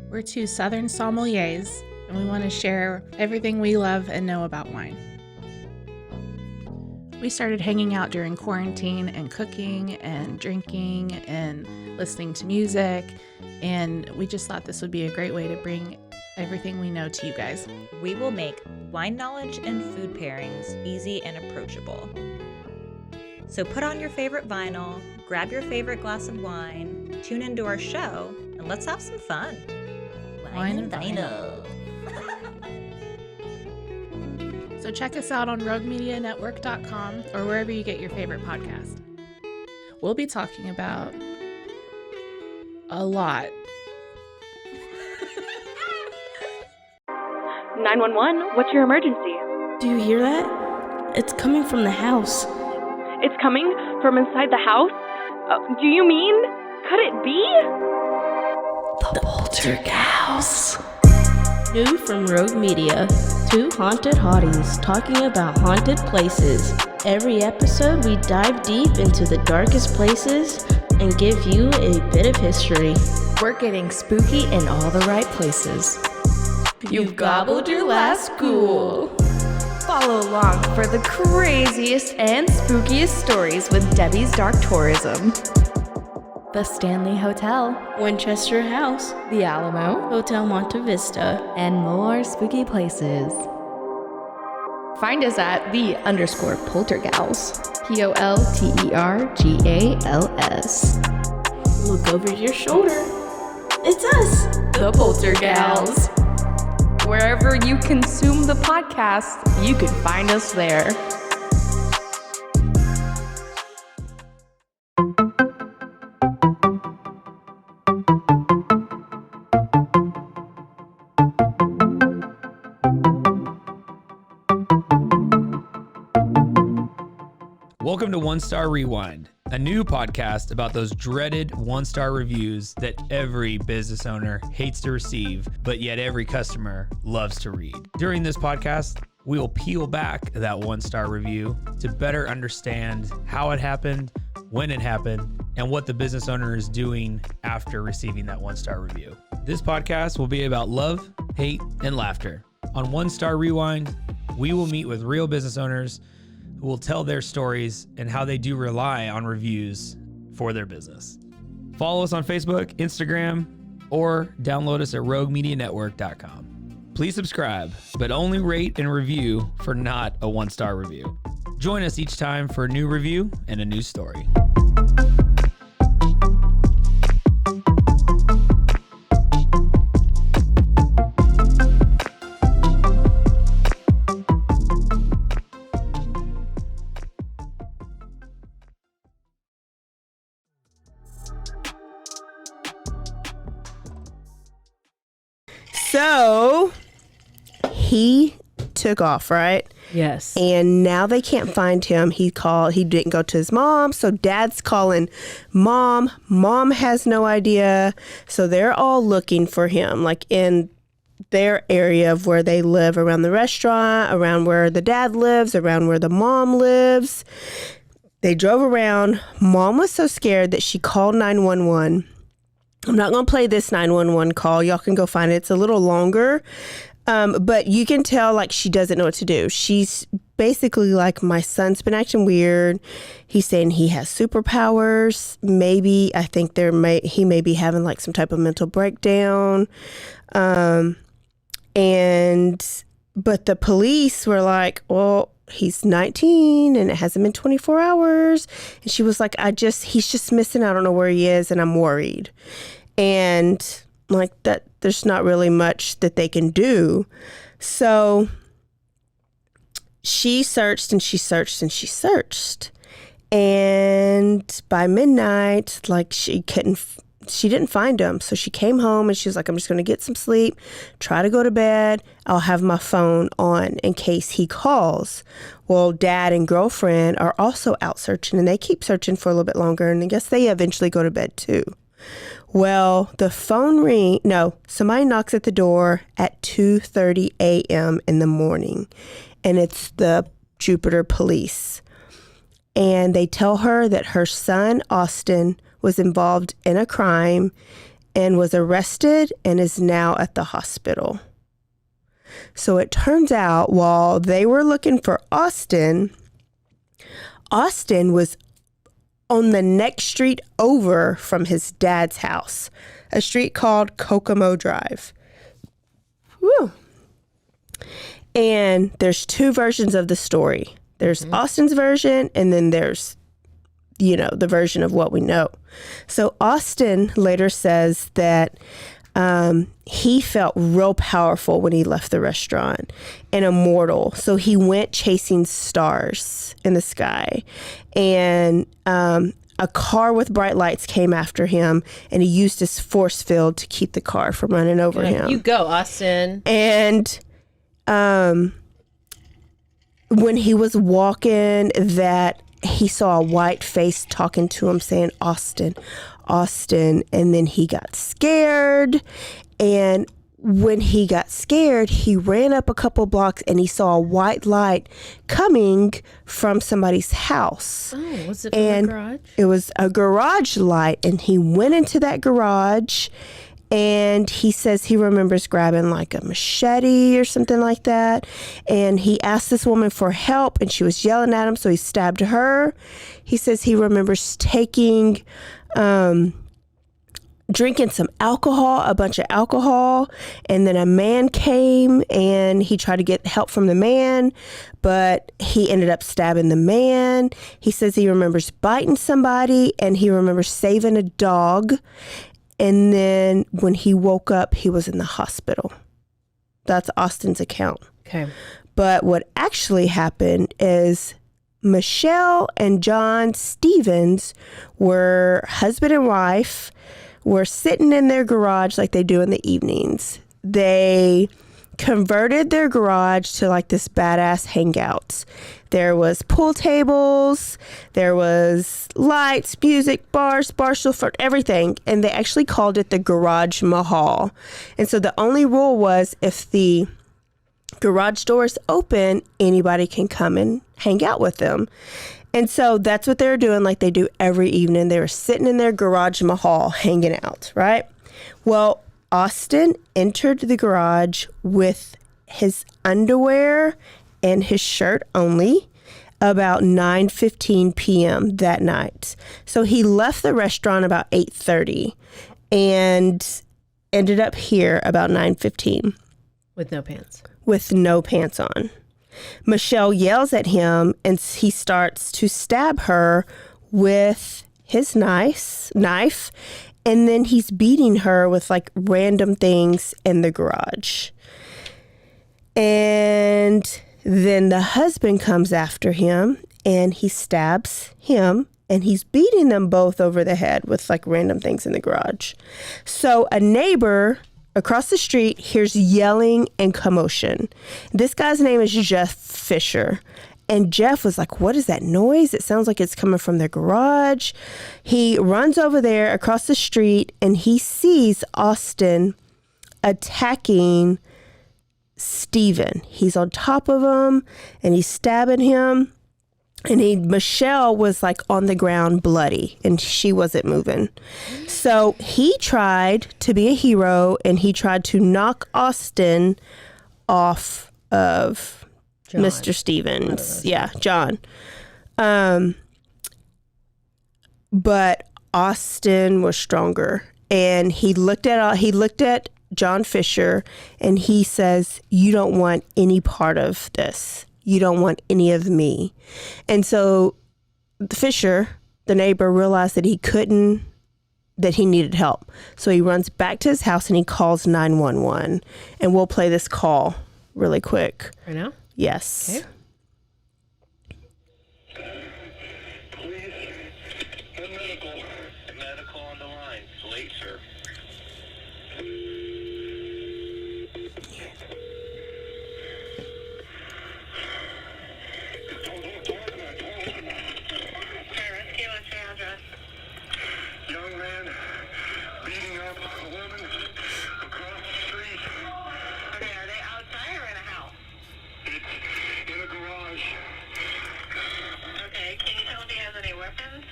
E: We're two Southern sommeliers, and we want to share everything we love and know about wine. We started hanging out during quarantine and cooking and drinking and listening to music, and we just thought this would be a great way to bring everything we know to you guys.
D: We will make wine knowledge and food pairings easy and approachable. So put on your favorite vinyl, grab your favorite glass of wine, tune into our show, and let's have some fun.
E: Wine and vinyl. So check us out on roguemedianetwork.com or wherever you get your favorite podcast. We'll be talking about a lot.
F: 911, what's your emergency?
G: Do you hear that? It's coming from the house.
F: It's coming from inside the house? Do you mean? Could it be?
G: The Poltergeist. New from Rogue Media. Two haunted hotties talking about haunted places. Every episode, we dive deep into the darkest places and give you a bit of history.
H: We're getting spooky in all the right places.
G: You've gobbled your last ghoul.
H: Follow along for the craziest and spookiest stories with Debbie's Dark Tourism. The Stanley Hotel,
G: Winchester House,
H: the Alamo,
G: Hotel Monte Vista.
H: and more spooky places. Find us at _Poltergals. POLTERGALS.
G: Look over your shoulder. It's us,
H: The Poltergals. Wherever you consume the podcast, you can find us there.
I: Welcome to One Star Rewind, a new podcast about those dreaded one-star reviews that every business owner hates to receive, but yet every customer loves to read. During this podcast, we will peel back that one-star review to better understand how it happened, when it happened, and what the business owner is doing after receiving that one-star review. This podcast will be about love, hate, and laughter. On One Star Rewind, we will meet with real business owners who will tell their stories and how they do rely on reviews for their business. Follow us on Facebook, Instagram, or download us at roguemedianetwork.com. Please subscribe, but only rate and review for not a 1-star review. Join us each time for a new review and a new story.
A: So he took off, right?
B: Yes.
A: And now they can't find him. He didn't go to his mom. So dad's calling mom. Mom has no idea. So they're all looking for him, like in their area of where they live, around the restaurant, around where the dad lives, around where the mom lives. They drove around. Mom was so scared that she called 911. I'm not going to play this 911 call. Y'all can go find it. It's a little longer. But you can tell, like, she doesn't know what to do. She's basically like, my son's been acting weird. He's saying he has superpowers. Maybe, I think he may be having like some type of mental breakdown. But the police were like, well, he's 19 and it hasn't been 24 hours. And she was like, he's just missing. I don't know where he is and I'm worried. And like that, there's not really much that they can do. So she searched and she searched and she searched. And by midnight, like she didn't find him. So she came home and she was like, I'm just going to get some sleep, try to go to bed. I'll have my phone on in case he calls. Well, dad and girlfriend are also out searching and they keep searching for a little bit longer. And I guess they eventually go to bed too. Well, the phone somebody knocks at the door at 2:30 a.m. in the morning. And it's the Jupiter police. And they tell her that her son, Austin, was involved in a crime and was arrested and is now at the hospital. So it turns out while they were looking for Austin was on the next street over from his dad's house, a street called Kokomo Drive. Whew. And there's two versions of the story. There's Austin's version, and then there's the version of what we know. So Austin later says that he felt real powerful when he left the restaurant and immortal. So he went chasing stars in the sky, and a car with bright lights came after him, and he used his force field to keep the car from running over him.
B: You go, Austin.
A: And when he was walking, that he saw a white face talking to him saying, Austin, Austin. And then he got scared. And when he got scared, he ran up a couple blocks and he saw a white light coming from somebody's house.
B: Oh, was it from the garage?
A: It was a garage light. And he went into that garage. And he says he remembers grabbing like a machete or something like that. And he asked this woman for help and she was yelling at him. So he stabbed her. He says he remembers drinking some alcohol, a bunch of alcohol. And then a man came and he tried to get help from the man, but he ended up stabbing the man. He says he remembers biting somebody and he remembers saving a dog. And then when he woke up, he was in the hospital. That's Austin's account.
B: Okay.
A: But what actually happened is Michelle and John Stevens were husband and wife, were sitting in their garage like they do in the evenings. They converted their garage to like this badass hangout. There was pool tables, there was lights, music, bars, barstool, for everything. And they actually called it the Garage Mahal. And so the only rule was if the garage door is open, anybody can come and hang out with them. And so that's what they were doing like they do every evening. They were sitting in their Garage Mahal hanging out, right? Well, Austin entered the garage with his underwear and his shirt only about 9:15 p.m. that night. So he left the restaurant about 8:30. And ended up here about 9:15
B: With no pants.
A: with no pants on. Michelle yells at him and he starts to stab her with his knife, and then he's beating her with like random things in the garage. And then the husband comes after him and he stabs him, and he's beating them both over the head with like random things in the garage. So a neighbor across the street hears yelling and commotion. This guy's name is Jeff Fisher. And Jeff was like, what is that noise? It sounds like it's coming from their garage. He runs over there across the street and he sees Austin attacking Stephen. He's on top of him and he's stabbing him. And Michelle was like on the ground bloody and she wasn't moving. So he tried to be a hero and he tried to knock Austin off of
B: John.
A: Mr. Stevens. Yeah, John. But Austin was stronger, and he looked at John Fisher and he says, "You don't want any part of this. You don't want any of me." And so Fisher, the neighbor, realized that that he needed help. So he runs back to his house and he calls 911. And we'll play this call really quick.
B: Right now?
A: Yes.
B: Okay.
J: Please, medical on the line. Late, sir. Young man beating up a woman across the street.
K: Okay, are they outside or in a house?
J: It's in a garage.
K: Okay, can you tell if he has any weapons?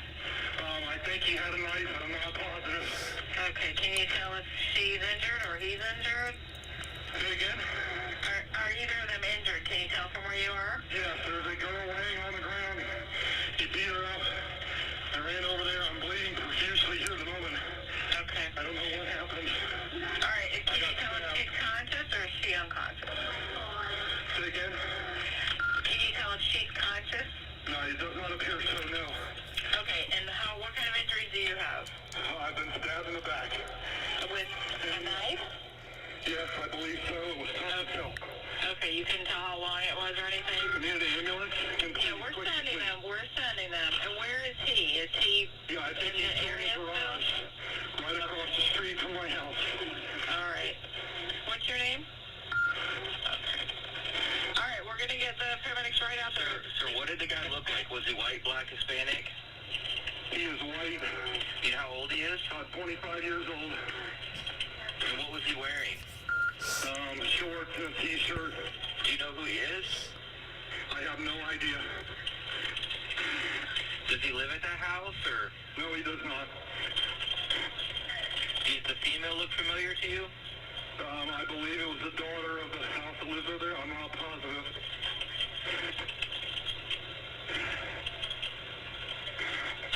J: I think he had a knife, but I'm not positive.
K: Okay, can you tell if she's injured or he's injured?
J: Say again?
K: Are either of them injured? Can you tell from where you are?
J: Yes, there's a girl laying on the ground. He beat her up. I ran over there. I'm bleeding profusely here at the moment.
K: Okay.
J: I don't know what happened.
K: All right, can you tell if she's conscious or is she unconscious?
J: Say again?
K: Can you tell if she's conscious?
J: No, it does not appear so, no.
K: Okay, and what kind of injuries do you have?
J: I've been stabbed in the back.
K: With a knife?
J: Yes, I believe so. It was time to tell.
K: Okay, you couldn't tell how long it was or anything?
J: Community ambulance?
K: Yeah, we're sending them. We're sending them. And where is he? Is he
J: Yeah, I think
K: in
J: he's
K: the
J: in
K: area
J: the garage, right across the street from my house.
K: All right. What's your name? Okay. All right, we're going to get the paramedics right out there.
J: Sir, what did the guy look like? Was he white, black, Hispanic? He is white. You know how old he is? 25 years old. And what was he wearing? Shorts and a t-shirt. Do you know who he is? I have no idea. Does he live at that house, or? No, he does not. Does the female look familiar to you? I believe it was the daughter of the house that lives over there. I'm not positive.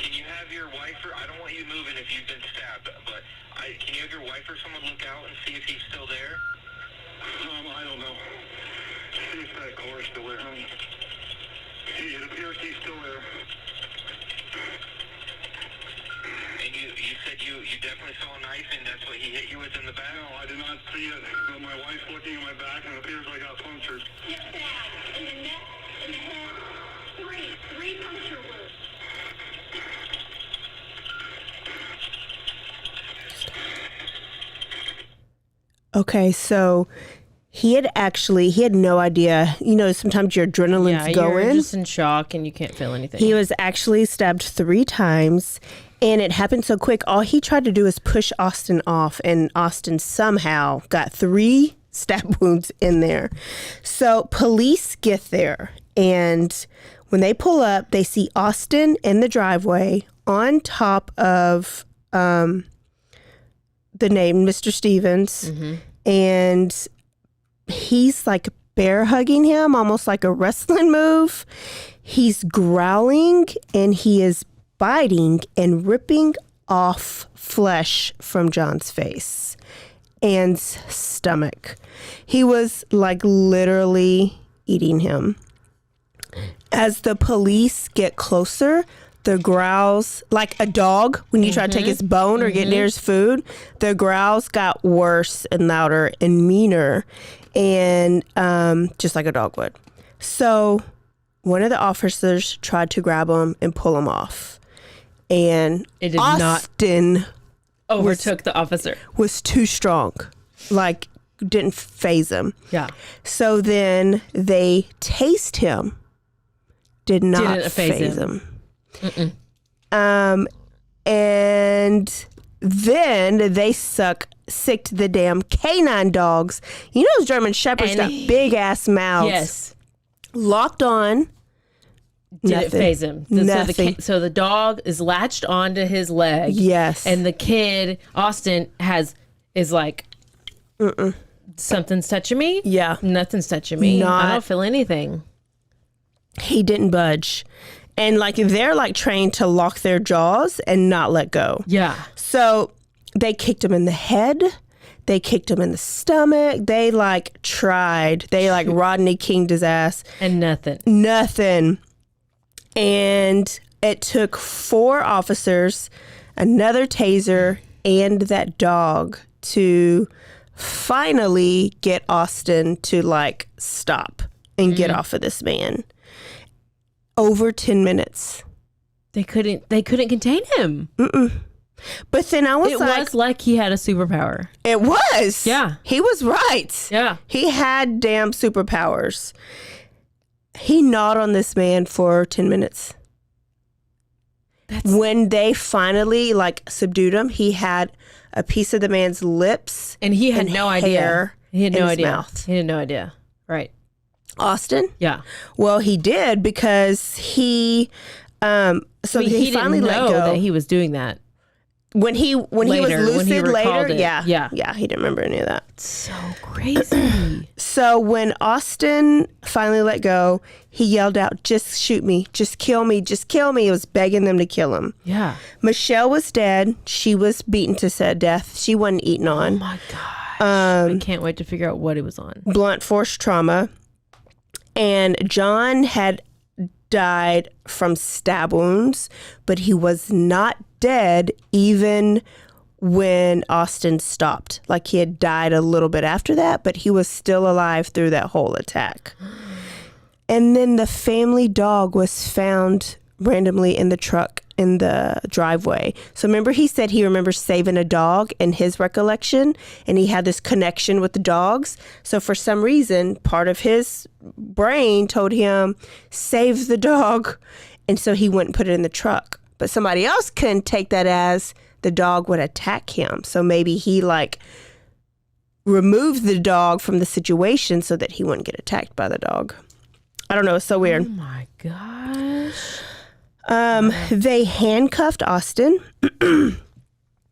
J: Can you have your wife or I don't want you moving if you've been stabbed, but can you have your wife or someone look out and see if he's still there? I don't know. See if that car is still there, honey. It appears he's still there. And you said you definitely saw a knife and that's what he hit you with in the back? No, I did not see it. But my wife's looking at my back and it appears I got punctured.
K: Yes, Dad. In the neck, in the head, three puncture wounds.
A: Okay, so he had no idea. You know, sometimes your adrenaline's going.
B: You're just in shock and you can't feel anything.
A: He was actually stabbed 3 times, and it happened so quick. All he tried to do was push Austin off, and Austin somehow got 3 stab wounds in there. So police get there, and when they pull up, they see Austin in the driveway on top of the name Mr. Stevens, and he's like bear hugging him, almost like a wrestling move. He's growling and he is biting and ripping off flesh from John's face. and stomach. He was like literally eating him. As the police get closer, the growls, like a dog, when you try to take his bone or get near his food, the growls got worse and louder and meaner, and just like a dog would. So one of the officers tried to grab him and pull him off. And
B: It did
A: Austin
B: overtook the officer.
A: was too strong, like didn't phase him.
B: Yeah.
A: So then they tased him. Did not
B: Didn't
A: phase
B: faze
A: him. And then they sicked the damn canine dogs. You know those German Shepherds got big ass mouths.
B: Yes.
A: Locked on.
B: Didn't phase him.
A: Nothing.
B: So the dog is latched onto his leg.
A: Yes.
B: And the kid, Austin, is like, something's touching me?
A: Yeah.
B: Nothing's touching me. I don't feel anything.
A: He didn't budge. And like they're like trained to lock their jaws and not let go.
B: Yeah.
A: So they kicked him in the head. They kicked him in the stomach. They like tried. They like Rodney King'd his ass.
B: And nothing.
A: Nothing. And it took 4 officers, another taser, and that dog to finally get Austin to like stop and get off of this man. Over 10 minutes.
B: They couldn't contain him.
A: But then I was
B: It
A: like...
B: was like he had a superpower.
A: It was.
B: Yeah.
A: He was right.
B: Yeah.
A: He had damn superpowers. He gnawed on this man for 10 minutes. When they finally like subdued him, he had a piece of the man's lips.
B: And he had no idea. He had no idea.
A: Mouth.
B: He had no idea. Right.
A: Austin?
B: Yeah.
A: Well, he did because he he finally
B: didn't
A: let
B: know
A: go.
B: that he was doing that.
A: When he was lucid later,
B: it.
A: yeah, he didn't remember any of that.
B: So crazy.
A: So when Austin finally let go, he yelled out, "Just shoot me, just kill me, just kill me." He was begging them to kill him.
B: Yeah.
A: Michelle was dead. She was beaten to death. She wasn't eaten on.
B: Oh my gosh. I can't wait to figure out what it was on.
A: Blunt force trauma. And John had died from stab wounds, but he was not dead even when Austin stopped. Like he had died a little bit after that, but he was still alive through that whole attack. And then the family dog was found randomly in the truck in the driveway. So remember he said he remembers saving a dog in his recollection, and he had this connection with the dogs. So for some reason, part of his brain told him, save the dog. And so he went and put it in the truck. But somebody else couldn't take that as the dog would attack him. So maybe he like removed the dog from the situation so that he wouldn't get attacked by the dog. I don't know. It's so weird.
B: Oh my gosh.
A: They handcuffed Austin and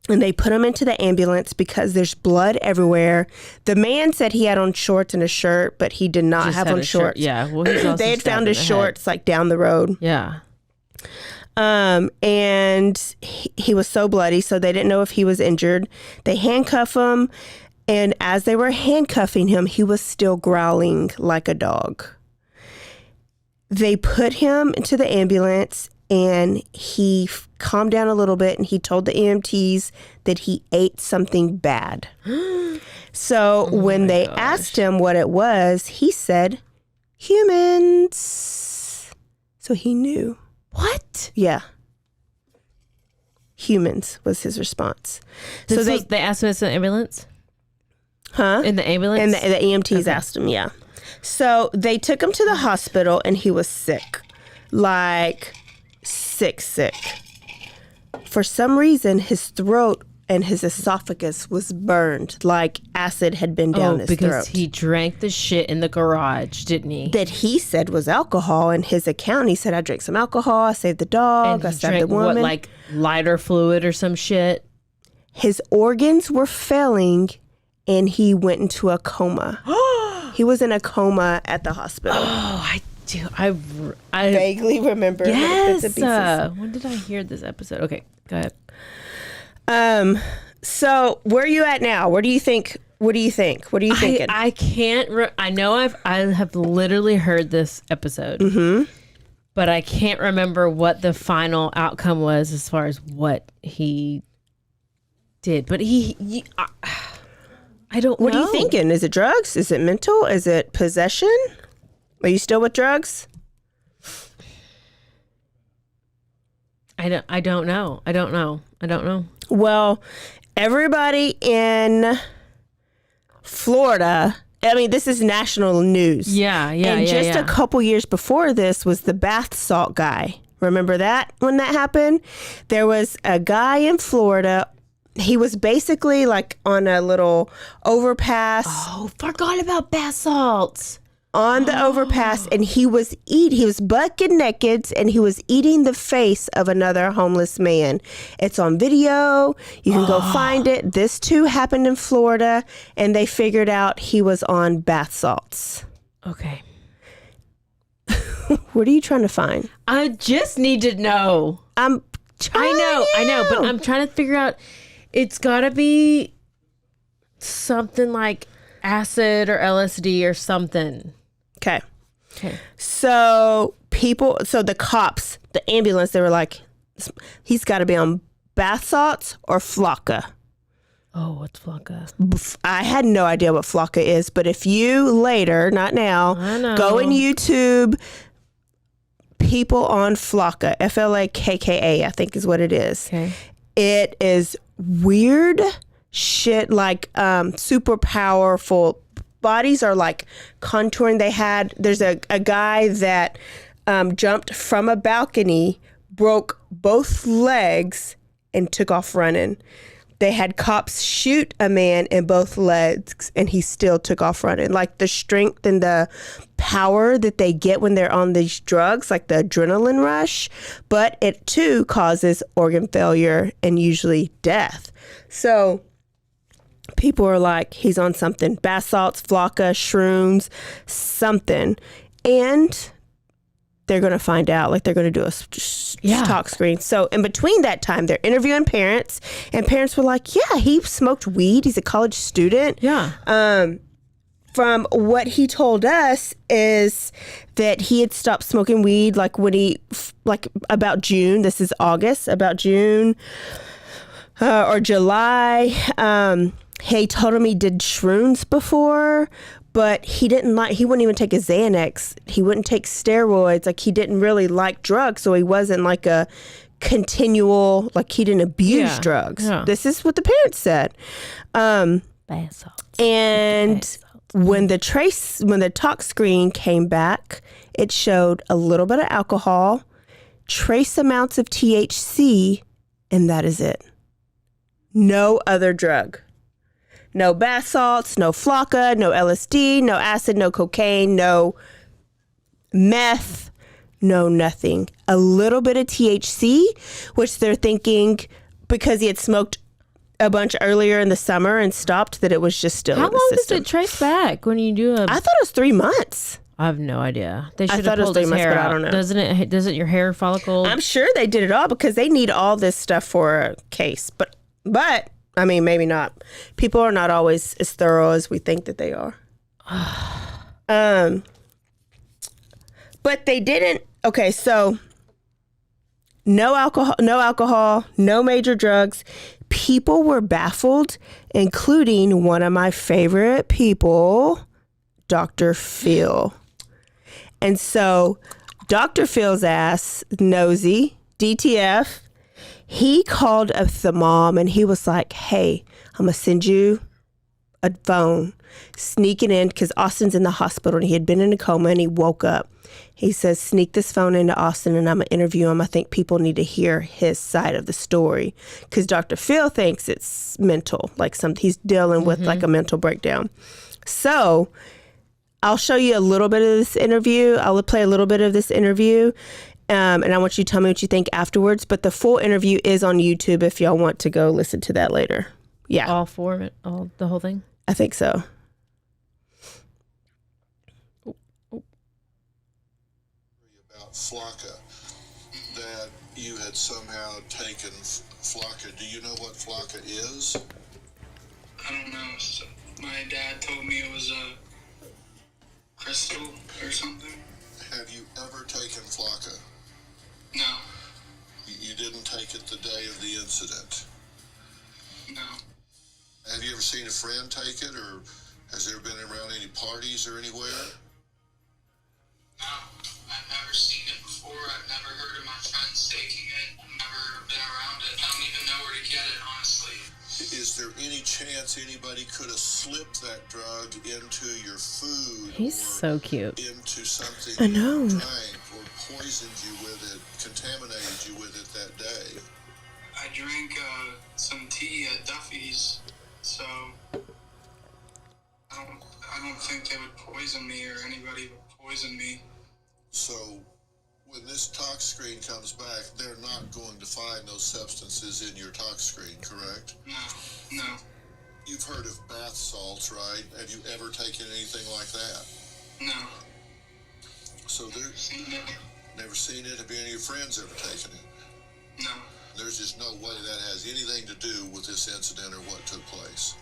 A: they put him into the ambulance because there's blood everywhere. The man said he had on shorts and a shirt, but he did not have on shorts.
B: Yeah. Well, he's also
A: they had found his
B: stabbed in the
A: shorts like down the road.
B: Yeah.
A: And he was so bloody, so they didn't know if he was injured. They handcuff him, and as they were handcuffing him, he was still growling like a dog. They put him into the ambulance, and he calmed down a little bit, and he told the EMTs that he ate something bad. So when they asked him what it was, he said, humans. So he knew.
B: What?
A: Yeah. Humans was his response.
B: So
A: So
B: they asked him in the ambulance?
A: Huh?
B: In the ambulance?
A: And the EMTs asked him, yeah. So they took him to the hospital, and he was sick. Like, sick. For some reason, his throat and his esophagus was burned, like acid had been down his
B: because
A: throat.
B: he drank the shit in the garage, didn't he?
A: That he said was alcohol. In his account, he said, I drank some alcohol, I saved the dog,
B: and
A: I
B: he
A: stabbed the
B: drank
A: woman.
B: what, like lighter fluid or some shit?
A: His organs were failing, and he went into a coma. He was in a coma at the hospital.
B: Oh, I do. I
A: vaguely remember.
B: Yes.
A: Bits and pieces.
B: When did I hear this episode? Okay, go ahead.
A: So where are you at now? What do you think? What are you thinking?
B: I can't. I know I have literally heard this episode, but I can't remember what the final outcome was as far as what he did. But I don't know.
A: What are you thinking? Is it drugs? Is it mental? Is it possession? Are you still with drugs?
B: I don't know.
A: Well, everybody in Florida, I mean, this is national news.
B: Yeah.
A: And just a couple years before this was the bath salt guy. Remember that when that happened? There was a guy in Florida. He was basically like on a little overpass.
B: Oh, forgot about bath salts.
A: On the overpass, and he was buck naked, and he was eating the face of another homeless man. It's on video. You can go find it. This too happened in Florida, and they figured out he was on bath salts.
B: Okay.
A: What are you trying to find?
B: I just need to know. I know, but I'm trying to figure out. It's got to be something like acid or LSD or something.
A: Okay. So the cops, the ambulance, they were like, he's got to be on bath salts or Flocka.
B: Oh, what's Flocka?
A: I had no idea what Flocka is, but if you later, not now, go in YouTube, people on Flocka, Flakka, I think is what it is. Okay. It is weird shit, like super powerful. Bodies are like contouring. There's a guy that jumped from a balcony, broke both legs, and took off running. They had cops shoot a man in both legs, and he still took off running. Like the strength and the power that they get when they're on these drugs, like the adrenaline rush, but it too causes organ failure and usually death. So people are like, he's on something. Bath salts, Flocka, shrooms, something. And they're going to find out. Like, they're going to do a talk screen. So in between that time, they're interviewing parents. And parents were like, yeah, he smoked weed. He's a college student.
B: Yeah.
A: From what he told us is that he had stopped smoking weed like about June. This is August, about June or July. He told him he did shrooms before, but he wouldn't even take a Xanax. He wouldn't take steroids. Like, he didn't really like drugs, so he wasn't like a continual, like, he didn't abuse drugs. Yeah. This is what the parents said. And when the talk screen came back, it showed a little bit of alcohol, trace amounts of THC, and that is it. No other drug. No bath salts, no Flocka, no LSD, no acid, no cocaine, no meth, no nothing. A little bit of THC, which they're thinking because he had smoked a bunch earlier in the summer and stopped, that it was just still in the system.
B: How long does it trace back when you do
A: I thought it was 3 months.
B: I have no idea. They should
A: have pulled his hair out. I don't know.
B: Doesn't your hair follicle?
A: I'm sure they did it all because they need all this stuff for a case. But I mean, maybe not. People are not always as thorough as we think that they are. But they didn't. Okay, so no alcohol, no major drugs. People were baffled, including one of my favorite people, Dr. Phil. And so Dr. Phil's ass, nosy, DTF, he called up the mom and he was like, hey, I'm going to send you a phone. Sneaking in, because Austin's in the hospital and he had been in a coma and he woke up. He says, sneak this phone into Austin and I'm going to interview him. I think people need to hear his side of the story. Because Dr. Phil thinks it's mental, like he's dealing with like a mental breakdown. So I'll show you a little bit of this interview. I'll play a little bit of this interview. And I want you to tell me what you think afterwards. But the full interview is on YouTube if y'all want to go listen to that later. Yeah.
B: The whole thing?
A: I think so.
L: About Flocka, that you had somehow taken flakka. Do you know what flakka is?
M: I don't know. My dad told me it was a crystal or something.
L: Have you ever taken flakka?
M: No.
L: You didn't take it the day of the incident?
M: No.
L: Have you ever seen a friend take it, or has there been around any parties or anywhere?
M: No. I've never seen it before. I've never heard of my friends taking it. I've never been around it. I don't even know where to get it, honestly.
L: Is there any chance anybody could have slipped that drug into your food?
B: He's so cute.
L: Into something
A: I know.
L: you drank, or poisoned you with it, contaminated you with it that day?
M: I drank some tea at Duffy's, so I don't think they would poison me or anybody would poison me.
L: So when this tox screen comes back, they're not going to find those substances in your tox screen, correct?
M: No.
L: You've heard of bath salts, right? Have you ever taken anything like that?
M: No.
L: So
M: Never seen it.
L: Never seen it? Have any of your friends ever taken it?
M: No.
L: There's just no way that has anything to do with this incident or what took place.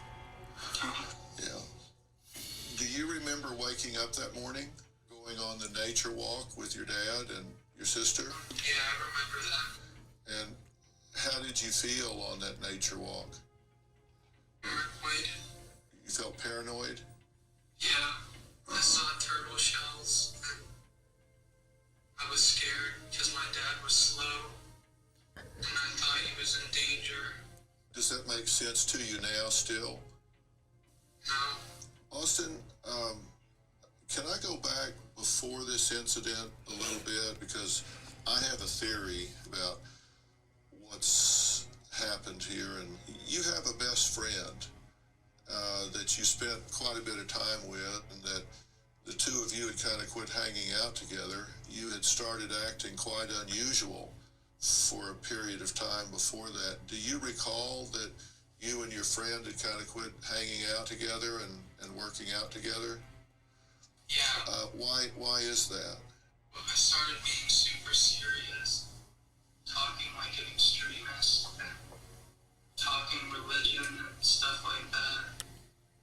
L: Yeah. Do you remember waking up that morning, going on the nature walk with your dad and your sister?
M: Yeah, I remember that.
L: And how did you feel on that nature walk?
M: Paranoid.
L: You felt paranoid?
M: Yeah. I saw turtle shells. I was scared because my dad was slow. And I thought he was in danger.
L: Does that make sense to you now still?
M: No.
L: Austin, can I go back before this incident a little bit? Because I have a theory about what's happened here. And you have a best friend that you spent quite a bit of time with, and that the two of you had kind of quit hanging out together. You had started acting quite unusual for a period of time before that. Do you recall that you and your friend had kind of quit hanging out together and working out together?
M: Yeah.
L: Why is that?
M: Well, I started being super serious, talking like an extremist, and talking religion and stuff like that.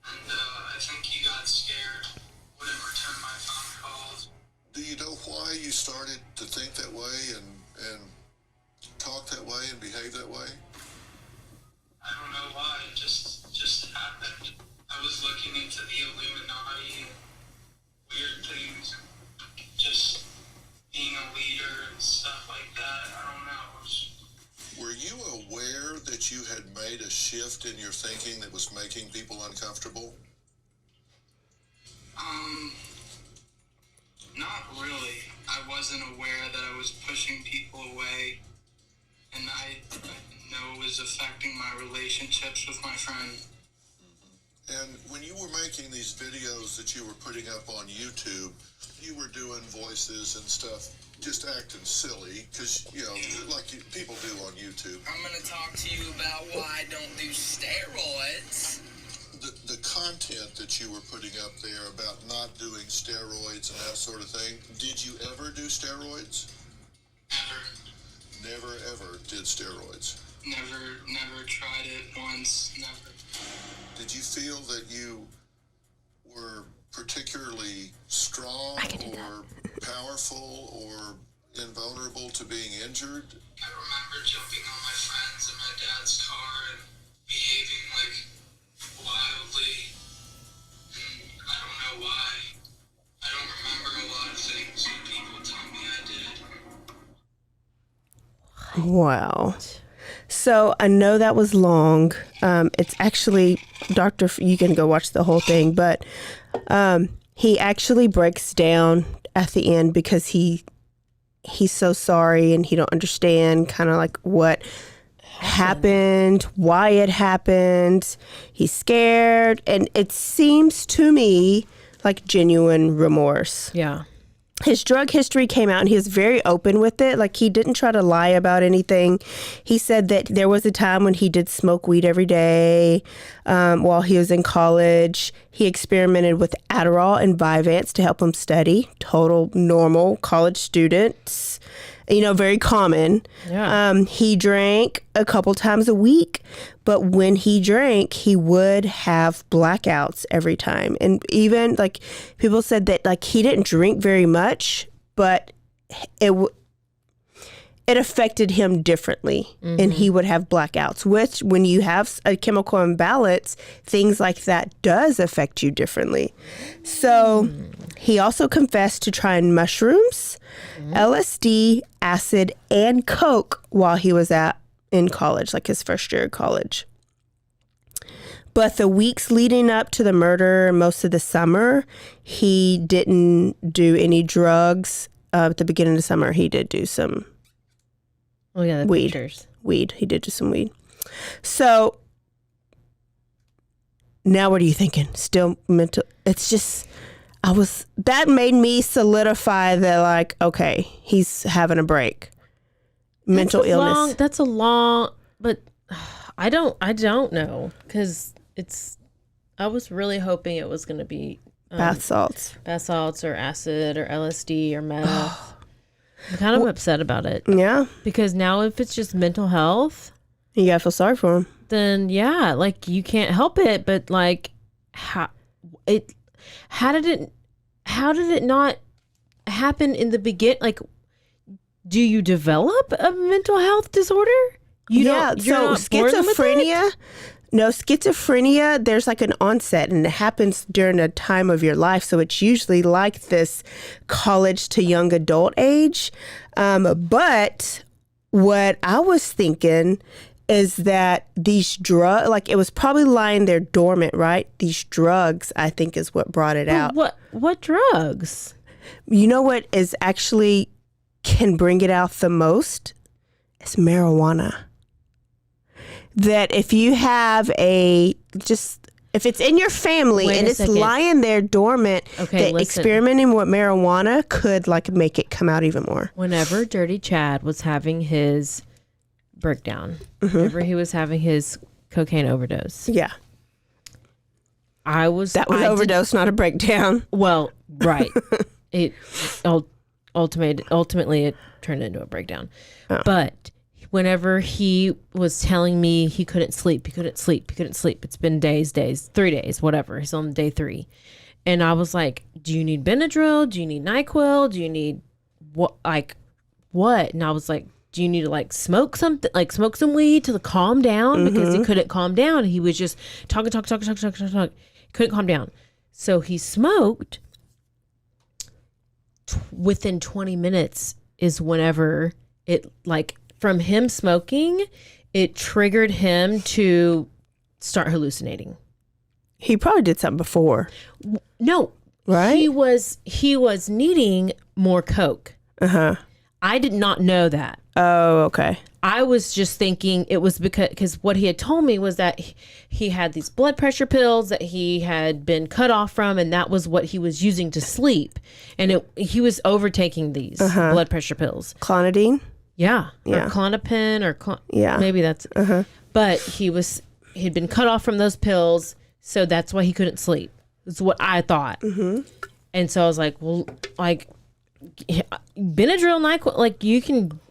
M: And I think he got scared, wouldn't return my phone calls.
L: Do you know why you started to think that way and talk that way and behave that way?
M: I don't know why, it just happened. I was looking into the Illuminati and weird things, just being a leader and stuff like that. I don't know.
L: Were you aware that you had made a shift in your thinking that was making people uncomfortable?
M: Not really. I wasn't aware that I was pushing people away, and I know it was affecting my relationships with my friend.
L: And when you were making these videos that you were putting up on YouTube, you were doing voices and stuff, just acting silly, because, you know, people do on YouTube.
N: I'm going to talk to you about why I don't do steroids.
L: The content that you were putting up there about not doing steroids and that sort of thing, did you ever do steroids?
M: Never.
L: Never, ever did steroids?
M: Never tried it once, never.
L: Did you feel that you were particularly strong or powerful or invulnerable to being injured?
M: I remember jumping on my friends in my dad's car and behaving like wildly, and I don't know why. I don't remember a lot of things that people tell me I did.
A: Wow. So I know that was long. It's actually, you can go watch the whole thing, but he actually breaks down at the end because he's so sorry and he don't understand kind of like what happened, why it happened. He's scared, and it seems to me like genuine remorse.
B: Yeah.
A: His drug history came out and he was very open with it. Like, he didn't try to lie about anything. He said that there was a time when he did smoke weed every day while he was in college. He experimented with Adderall and Vyvanse to help him study. Total normal college students. very common.
B: Yeah.
A: He drank a couple times a week, but when he drank, he would have blackouts every time. And even like people said that like he didn't drink very much, but it affected him differently, and he would have blackouts, which when you have a chemical imbalance, things like that does affect you differently. So he also confessed to trying mushrooms, LSD, acid, and coke while he was in college, like his first year of college. But the weeks leading up to the murder, most of the summer, he didn't do any drugs. At the beginning of the summer, he did do some weed.
B: Pictures.
A: Weed. He did do some weed. So now what are you thinking? Still mental? It's just, that made me solidify that like, okay, he's having a break. Mental illness.
B: That's a long, but I don't know, because I was really hoping it was going to be
A: bath salts
B: or acid or LSD or meth. I'm kind of upset about it.
A: Yeah.
B: Because now if it's just mental health,
A: you gotta feel sorry for him.
B: Then yeah, like you can't help it, but like how did it not happen in the beginning? Like, do you develop a mental health disorder?
A: So schizophrenia. No, schizophrenia, there's like an onset, and it happens during a time of your life. So it's usually like this college to young adult age. But what I was thinking is that these drugs, like it was probably lying there dormant, right? These drugs, I think, is what brought it out.
B: What drugs?
A: You know what is actually can bring it out the most? It's marijuana. That if you have if it's in your family and it's lying there dormant, that experimenting with marijuana could like make it come out even more.
B: Whenever Dirty Chad was having his breakdown, whenever he was having his cocaine overdose.
A: Yeah.
B: That was
A: overdose, not a breakdown.
B: Well, right. It ultimately it turned into a breakdown. Oh. But whenever he was telling me he couldn't sleep. It's been days, 3 days, whatever. He's on day 3. And I was like, do you need Benadryl? Do you need NyQuil? Do you need what? And I was like, do you need to like smoke some weed to calm down? Because he couldn't calm down. He was just talking. Couldn't calm down. So he smoked. Within 20 minutes is whenever it like, from him smoking, it triggered him to start hallucinating.
A: He probably did something before.
B: No.
A: Right?
B: He was needing more coke. I did not know that.
A: Oh, okay.
B: I was just thinking it was because what he had told me was that he had these blood pressure pills that he had been cut off from, and that was what he was using to sleep. And he was overtaking these blood pressure pills.
A: Clonidine?
B: Yeah. Or Klonopin or maybe that's but he'd been cut off from those pills, so that's why he couldn't sleep. That's what I thought. And so I was like, well, like Benadryl, NyQuil, like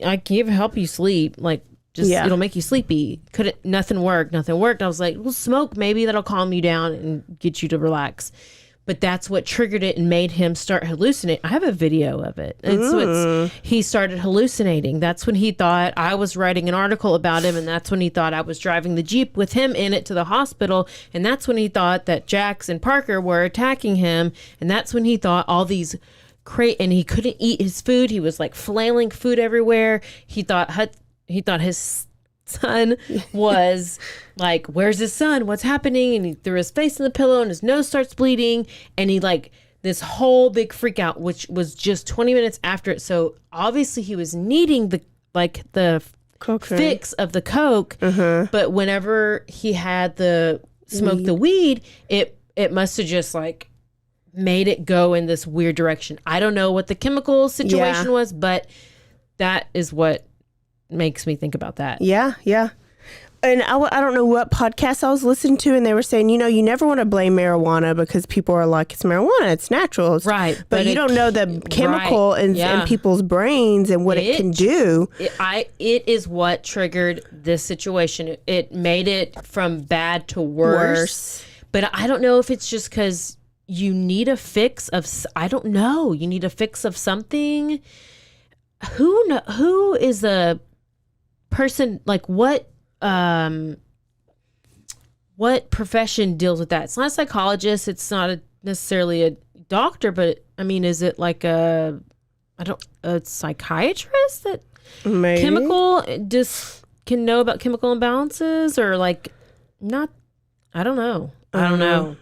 B: I can help you sleep, like just it'll make you sleepy. Nothing worked. I was like, well, smoke, maybe that'll calm you down and get you to relax. But that's what triggered it and made him start hallucinating. I have a video of it. He started hallucinating. That's when he thought I was writing an article about him, and that's when he thought I was driving the Jeep with him in it to the hospital, and that's when he thought that Jax and Parker were attacking him, and that's when he thought all these and he couldn't eat his food. He was like flailing food everywhere. He thought his son was like, where's his son? What's happening? And he threw his face in the pillow and his nose starts bleeding. And he like this whole big freak out, which was just 20 minutes after it. So obviously he was needing the fix of the coke. But whenever he had smoked the weed, it must have just like made it go in this weird direction. I don't know what the chemical situation was, but that is what makes me think about that.
A: Yeah. and I don't know what podcast I was listening to, and they were saying, you never want to blame marijuana because people are like, it's marijuana, it's natural.
B: Right.
A: But you don't know the chemical in people's brains and what it can do.
B: It is what triggered this situation. It made it from bad to worse. But I don't know if it's just because you need a fix of, I don't know, you need a fix of something. Who is a person, like what profession deals with that? It's not a psychologist. It's not necessarily a doctor, but I mean, is it like a psychiatrist that just can know about chemical imbalances or like not? I don't know. I don't know.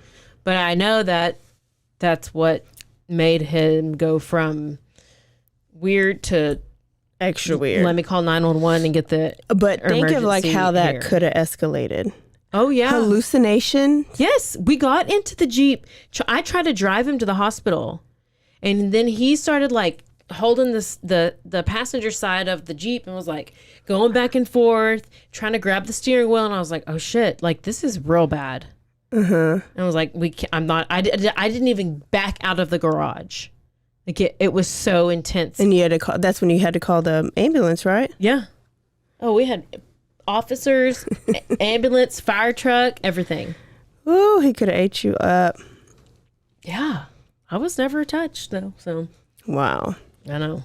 B: But I know that that's what made him go from weird to
A: extra weird.
B: Let me call 911 and get the
A: But think of like how that could have escalated.
B: Oh, yeah.
A: Hallucination.
B: Yes. We got into the Jeep. I tried to drive him to the hospital. And then he started like holding the passenger side of the Jeep and was like going back and forth, trying to grab the steering wheel. And I was like, oh, shit. Like, this is real bad. And I was like, I didn't even back out of the garage. Like it was so intense.
A: And you had to call, that's when you had to call the ambulance, right?
B: Yeah. Oh, we had officers, ambulance, fire truck, everything.
A: Ooh, he could have ate you up.
B: Yeah. I was never touched though, so.
A: Wow.
B: I know.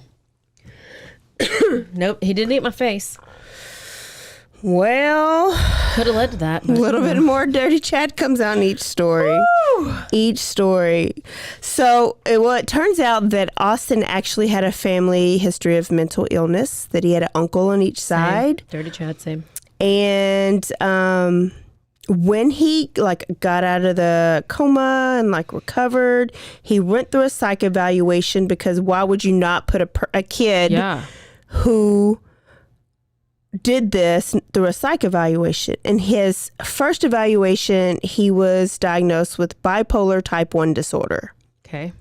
B: Nope, he didn't eat my face.
A: Well,
B: could have led to that.
A: A little bit more dirty chat comes out in each story. Woo! Each story. So, it turns out that Austin actually had a family history of mental illness, that he had an uncle on each side.
B: Dirty chat, same.
A: And when he got out of the coma and recovered, he went through a psych evaluation because why would you not put a kid who did this through a psych evaluation? In his first evaluation, he was diagnosed with bipolar type 1 disorder.
B: Okay.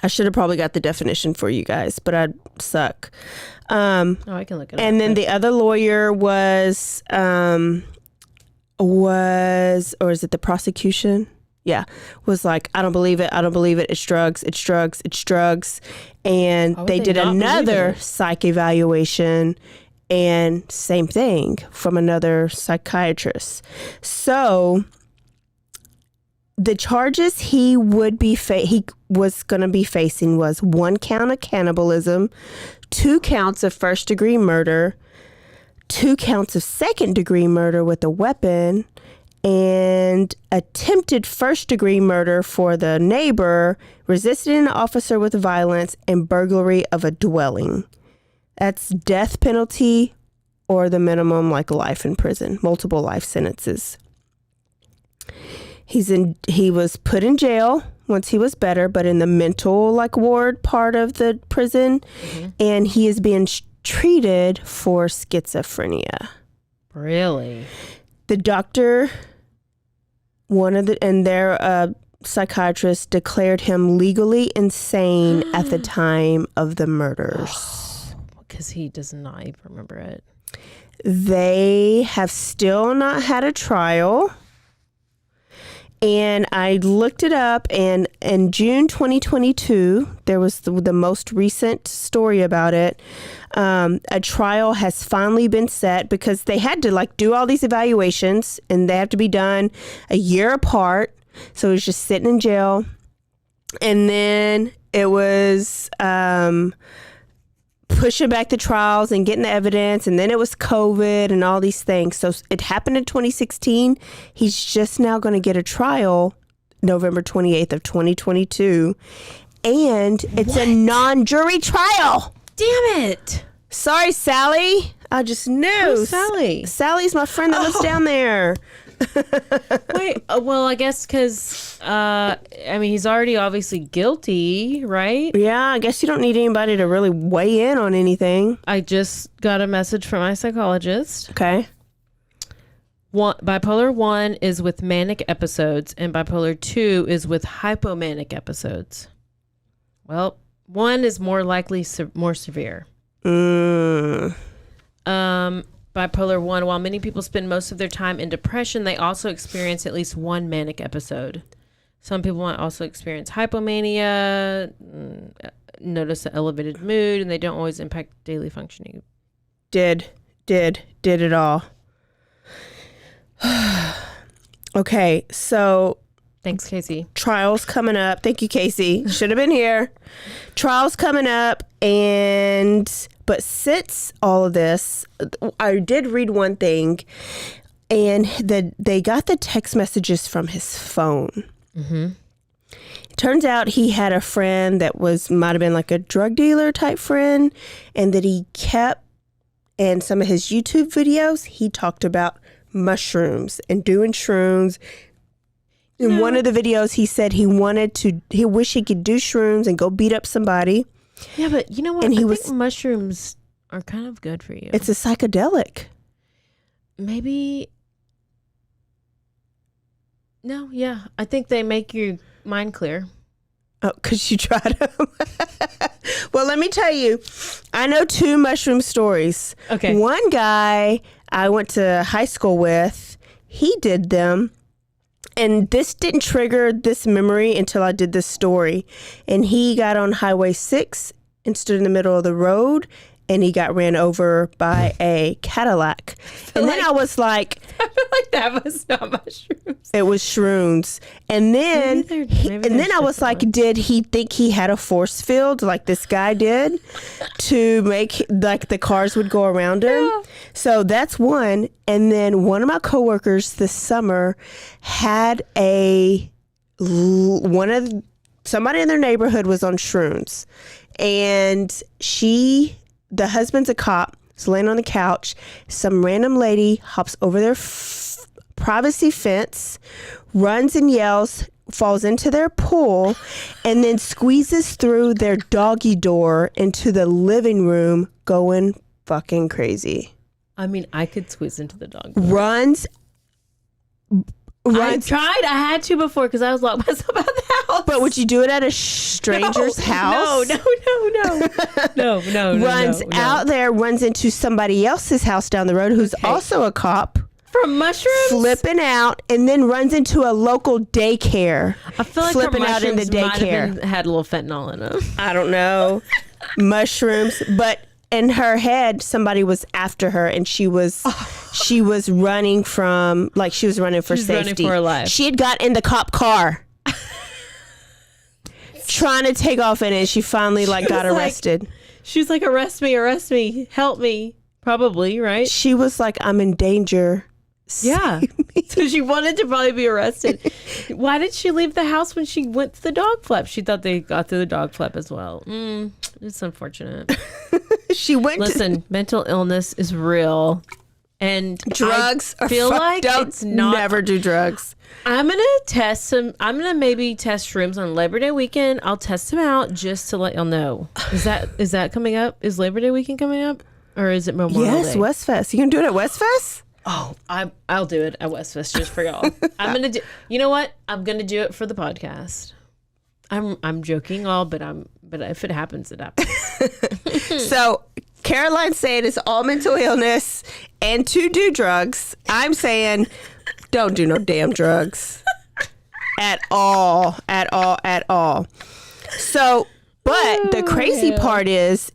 A: I should have probably got the definition for you guys, but I'd suck.
B: I can look it up.
A: And then the other lawyer was, or is it the prosecution? Yeah. Was like, I don't believe it. It's drugs. And they did another psych evaluation. And same thing from another psychiatrist. So the charges he was going to be facing was 1 count of cannibalism, 2 counts of first-degree murder, 2 counts of second-degree murder with a weapon, and attempted first-degree murder for the neighbor, resisting an officer with violence, and burglary of a dwelling. That's death penalty or the minimum life in prison, multiple life sentences. He was put in jail once he was better, but in the mental ward part of the prison, and he is being treated for schizophrenia.
B: Really?
A: The doctor, their psychiatrist declared him legally insane at the time of the murders.
B: Because he does not even remember it.
A: They have still not had a trial. And I looked it up, and in June 2022, there was the most recent story about it. A trial has finally been set because they had to do all these evaluations, and they have to be done a year apart. So it was just sitting in jail. And then it was pushing back the trials and getting the evidence, and then it was COVID and all these things. So it happened in 2016. He's just now going to get a trial November 28th of 2022, and it's a non-jury trial.
B: Damn it.
A: Sorry, Sally. I just knew.
B: Who's Sally?
A: Sally's my friend that lives down there.
B: Wait, well, I guess because, he's already obviously guilty, right?
A: Yeah, I guess you don't need anybody to really weigh in on anything.
B: I just got a message from my psychologist.
A: Okay.
B: Bipolar 1 is with manic episodes, and bipolar 2 is with hypomanic episodes. Well, 1 is more likely more severe.
A: Mm.
B: Bipolar bipolar 1. While many people spend most of their time in depression, they also experience at least one manic episode. Some people might also experience hypomania, notice an elevated mood, and they don't always impact daily functioning.
A: Did it all. Okay, so
B: thanks, Casey.
A: Trials coming up. Thank you, Casey. Should have been here. Trials coming up, but since all of this, I did read one thing, and they got the text messages from his phone. Mm-hmm. It turns out he had a friend that might have been like a drug dealer type friend, and that he kept, in some of his YouTube videos, he talked about mushrooms and doing shrooms. In one of the videos, he said he wished he could do shrooms and go beat up somebody.
B: Yeah, but you know what? I think mushrooms are kind of good for you.
A: It's a psychedelic.
B: Maybe. No, yeah. I think they make your mind clear.
A: Oh, because you tried them. Well, let me tell you, I know 2 mushroom stories.
B: Okay.
A: One guy I went to high school with, he did them. And this didn't trigger this memory until I did this story. And he got on Highway 6 and stood in the middle of the road, and he got ran over by a Cadillac. And then I was like...
B: I feel like that was not mushrooms.
A: It was shrooms. And then I was like, did he think he had a force field like this guy did to make like the cars would go around him? Yeah. So that's one. And then one of my coworkers this summer had somebody in their neighborhood was on shrooms, and the husband's a cop, is laying on the couch. Some random lady hops over their privacy fence, runs and yells, falls into their pool, and then squeezes through their doggy door into the living room, going fucking crazy.
B: I mean, I could squeeze into the dog door.
A: Runs.
B: I tried. I had to before because I was locked myself out of the house.
A: But would you do it at a stranger's house?
B: No.
A: Runs out there, runs into somebody else's house down the road who's also a cop.
B: From mushrooms?
A: Flipping out, and then runs into a local daycare.
B: I feel like
A: flipping out in the daycare.
B: Had a little fentanyl in them.
A: I don't know. Mushrooms. But in her head, somebody was after her, and she was running from, like, she was running for safety.
B: Running for her life.
A: She had got in the cop car. Trying to take off in it. She finally got arrested.
B: She was like, arrest me, help me. Probably, right?
A: She was like, I'm in danger.
B: Yeah. So she wanted to probably be arrested. Why did she leave the house when she went to the dog flap? She thought they got through the dog flap as well. It's unfortunate. Listen, mental illness is real. And
A: drugs
B: I feel like it's not.
A: Never do drugs.
B: I'm gonna maybe test shrooms on Labor Day weekend. I'll test them out just to let y'all know. Is that coming up? Is Labor Day weekend coming up, or is it Memorial Day?
A: Yes, Westfest. You gonna do it at Westfest?
B: Oh, I'll do it at Westfest just for y'all. I'm gonna do. You know what? I'm gonna do it for the podcast. I'm joking all, but if it happens, it happens.
A: So Caroline's saying it's all mental illness and to do drugs. I'm saying don't do no damn drugs at all. So, but the crazy part is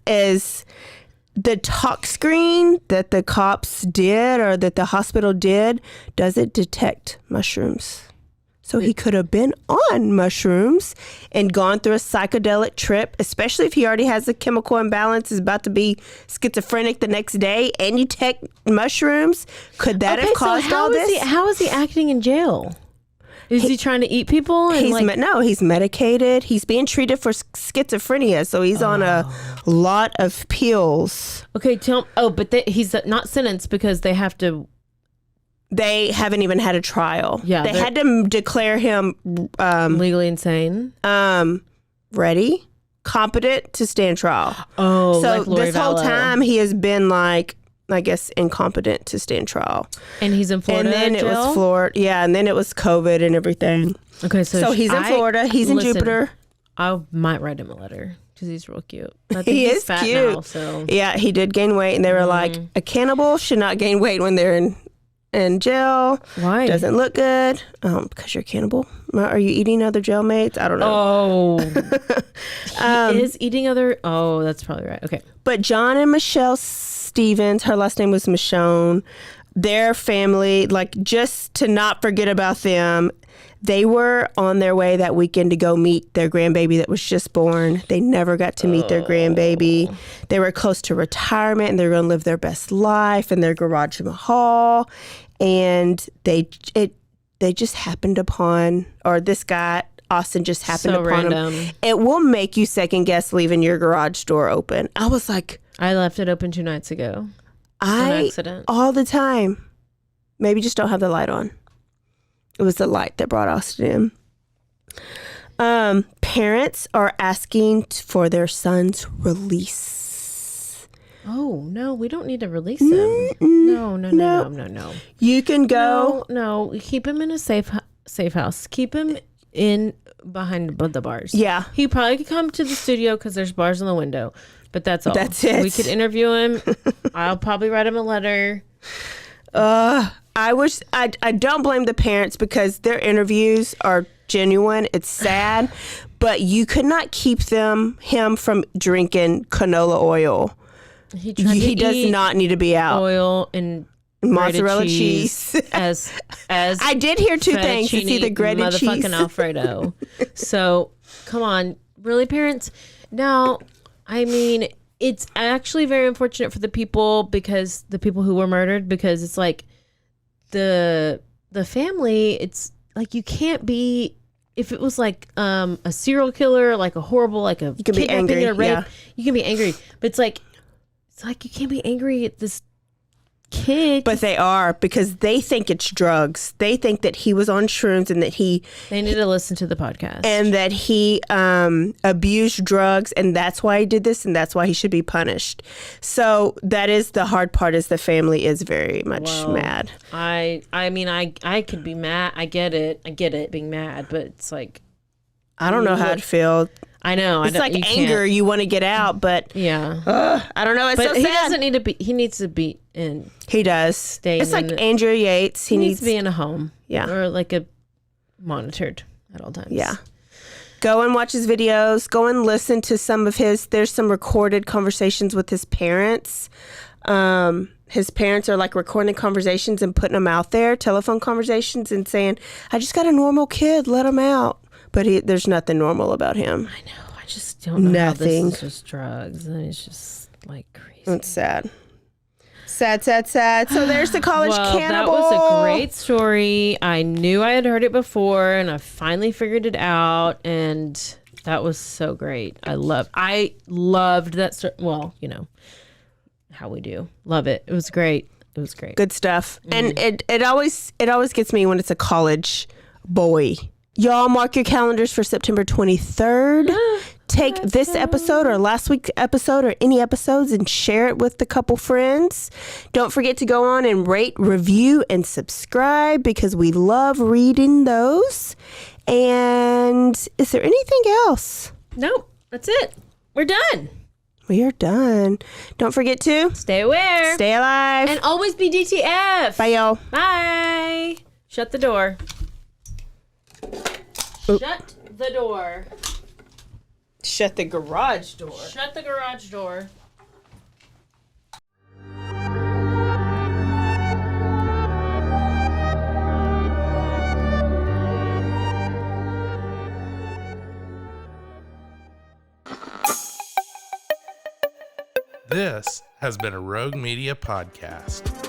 A: the tox screen that the cops did or that the hospital did doesn't detect mushrooms. So he could have been on mushrooms and gone through a psychedelic trip, especially if he already has a chemical imbalance, is about to be schizophrenic the next day, and you take mushrooms. Could that have caused all this?
B: How is he acting in jail? Is he trying to eat people?
A: No, he's medicated. He's being treated for schizophrenia, so he's on a lot of pills.
B: Okay, but he's not sentenced because they have to...
A: They haven't even had a trial.
B: Yeah,
A: they had to declare him
B: legally insane.
A: Ready, competent to stand trial.
B: Oh,
A: so
B: like Lori
A: this whole
B: Vallow.
A: time he has been like, I guess, incompetent to stand trial.
B: And he's in Florida.
A: And then it was Florida. Yeah, and then it was COVID and everything.
B: Okay, so
A: he's in Florida. He's in Jupiter.
B: I might write him a letter because he's real cute. I think
A: He
B: he's
A: is
B: fat
A: cute.
B: now, so.
A: Yeah, he did gain weight, and they were like, a cannibal should not gain weight when they're in jail.
B: Why?
A: Doesn't look good. Because you're a cannibal. Are you eating other jailmates? I don't know.
B: Oh. He is eating other... Oh, that's probably right. Okay.
A: But John and Michelle Stevens, her last name was Michonne, their family, like, just to not forget about them, they were on their way that weekend to go meet their grandbaby that was just born. They never got to meet their grandbaby. They were close to retirement, and they were going to live their best life in their garage mahal. And they just happened upon, or this guy, Austin, just happened upon them. It will make you second guess leaving your garage door open. I was like...
B: I left it open 2 nights ago. On accident.
A: All the time. Maybe just don't have the light on. It was the light that brought Austin in. Parents are asking for their son's release.
B: Oh, no, we don't need to release him. No.
A: You can go.
B: No, keep him in a safe house. Keep him in behind the bars.
A: Yeah.
B: He probably could come to the studio because there's bars in the window. But that's all.
A: That's it.
B: We could interview him. I'll probably write him a letter.
A: I don't blame the parents because their interviews are genuine. It's sad, but you could not keep him from drinking canola oil. He does not need to be out.
B: Oil and
A: mozzarella cheese.
B: as
A: I did hear 2 things. It's either grated cheese,
B: motherfucking Alfredo. So come on, really, parents? No. I mean, it's actually very unfortunate for the people who were murdered, because it's like the family, it's like you can't be, if it was like a serial killer, like a horrible, like a
A: you can be angry,
B: or rape,
A: yeah.
B: You can be angry, but it's like you can't be angry at this kid.
A: But they are, because they think it's drugs. They think that he was on shrooms and that
B: they need to listen to the podcast
A: and that he abused drugs, and that's why he did this, and that's why he should be punished. So that is the hard part, is the family is very much mad.
B: I mean, I could be mad. I get it being mad, but it's like,
A: I don't know how I'd feel.
B: I know.
A: It's like anger. You want to get out, but
B: yeah.
A: I don't know. It's
B: but
A: so
B: he
A: sad.
B: doesn't need to be. He needs to be in.
A: He does. It's like Andrea Yates.
B: He needs to be in a home.
A: Yeah.
B: Or like monitored at all times.
A: Yeah. Go and watch his videos. Go and listen to some of there's some recorded conversations with his parents. His parents are like recording conversations and putting them out there, telephone conversations, and saying, I just got a normal kid, let him out. But there's nothing normal about him.
B: I know. I just don't know how this is just drugs. And it's just like crazy.
A: It's sad. Sad. So there's the college cannibal.
B: That was a great story. I knew I had heard it before, and I finally figured it out. And that was so great. I loved that story. Well, you know how we do. Love it. It was great. Good
A: stuff. And it always gets me when it's a college boy. Y'all mark your calendars for September 23rd. Take this episode or last week's episode or any episodes and share it with a couple friends. Don't forget to go on and rate, review, and subscribe, because we love reading those. And is there anything else?
B: Nope. That's it. We're done.
A: We are done. Don't forget to
B: stay aware,
A: stay alive,
B: and always be DTF.
A: Bye, y'all.
B: Bye. Shut the door.
A: Oop.
B: Shut the door.
A: Shut the garage door.
B: Shut the garage door.
O: This has been a Rogue Media podcast.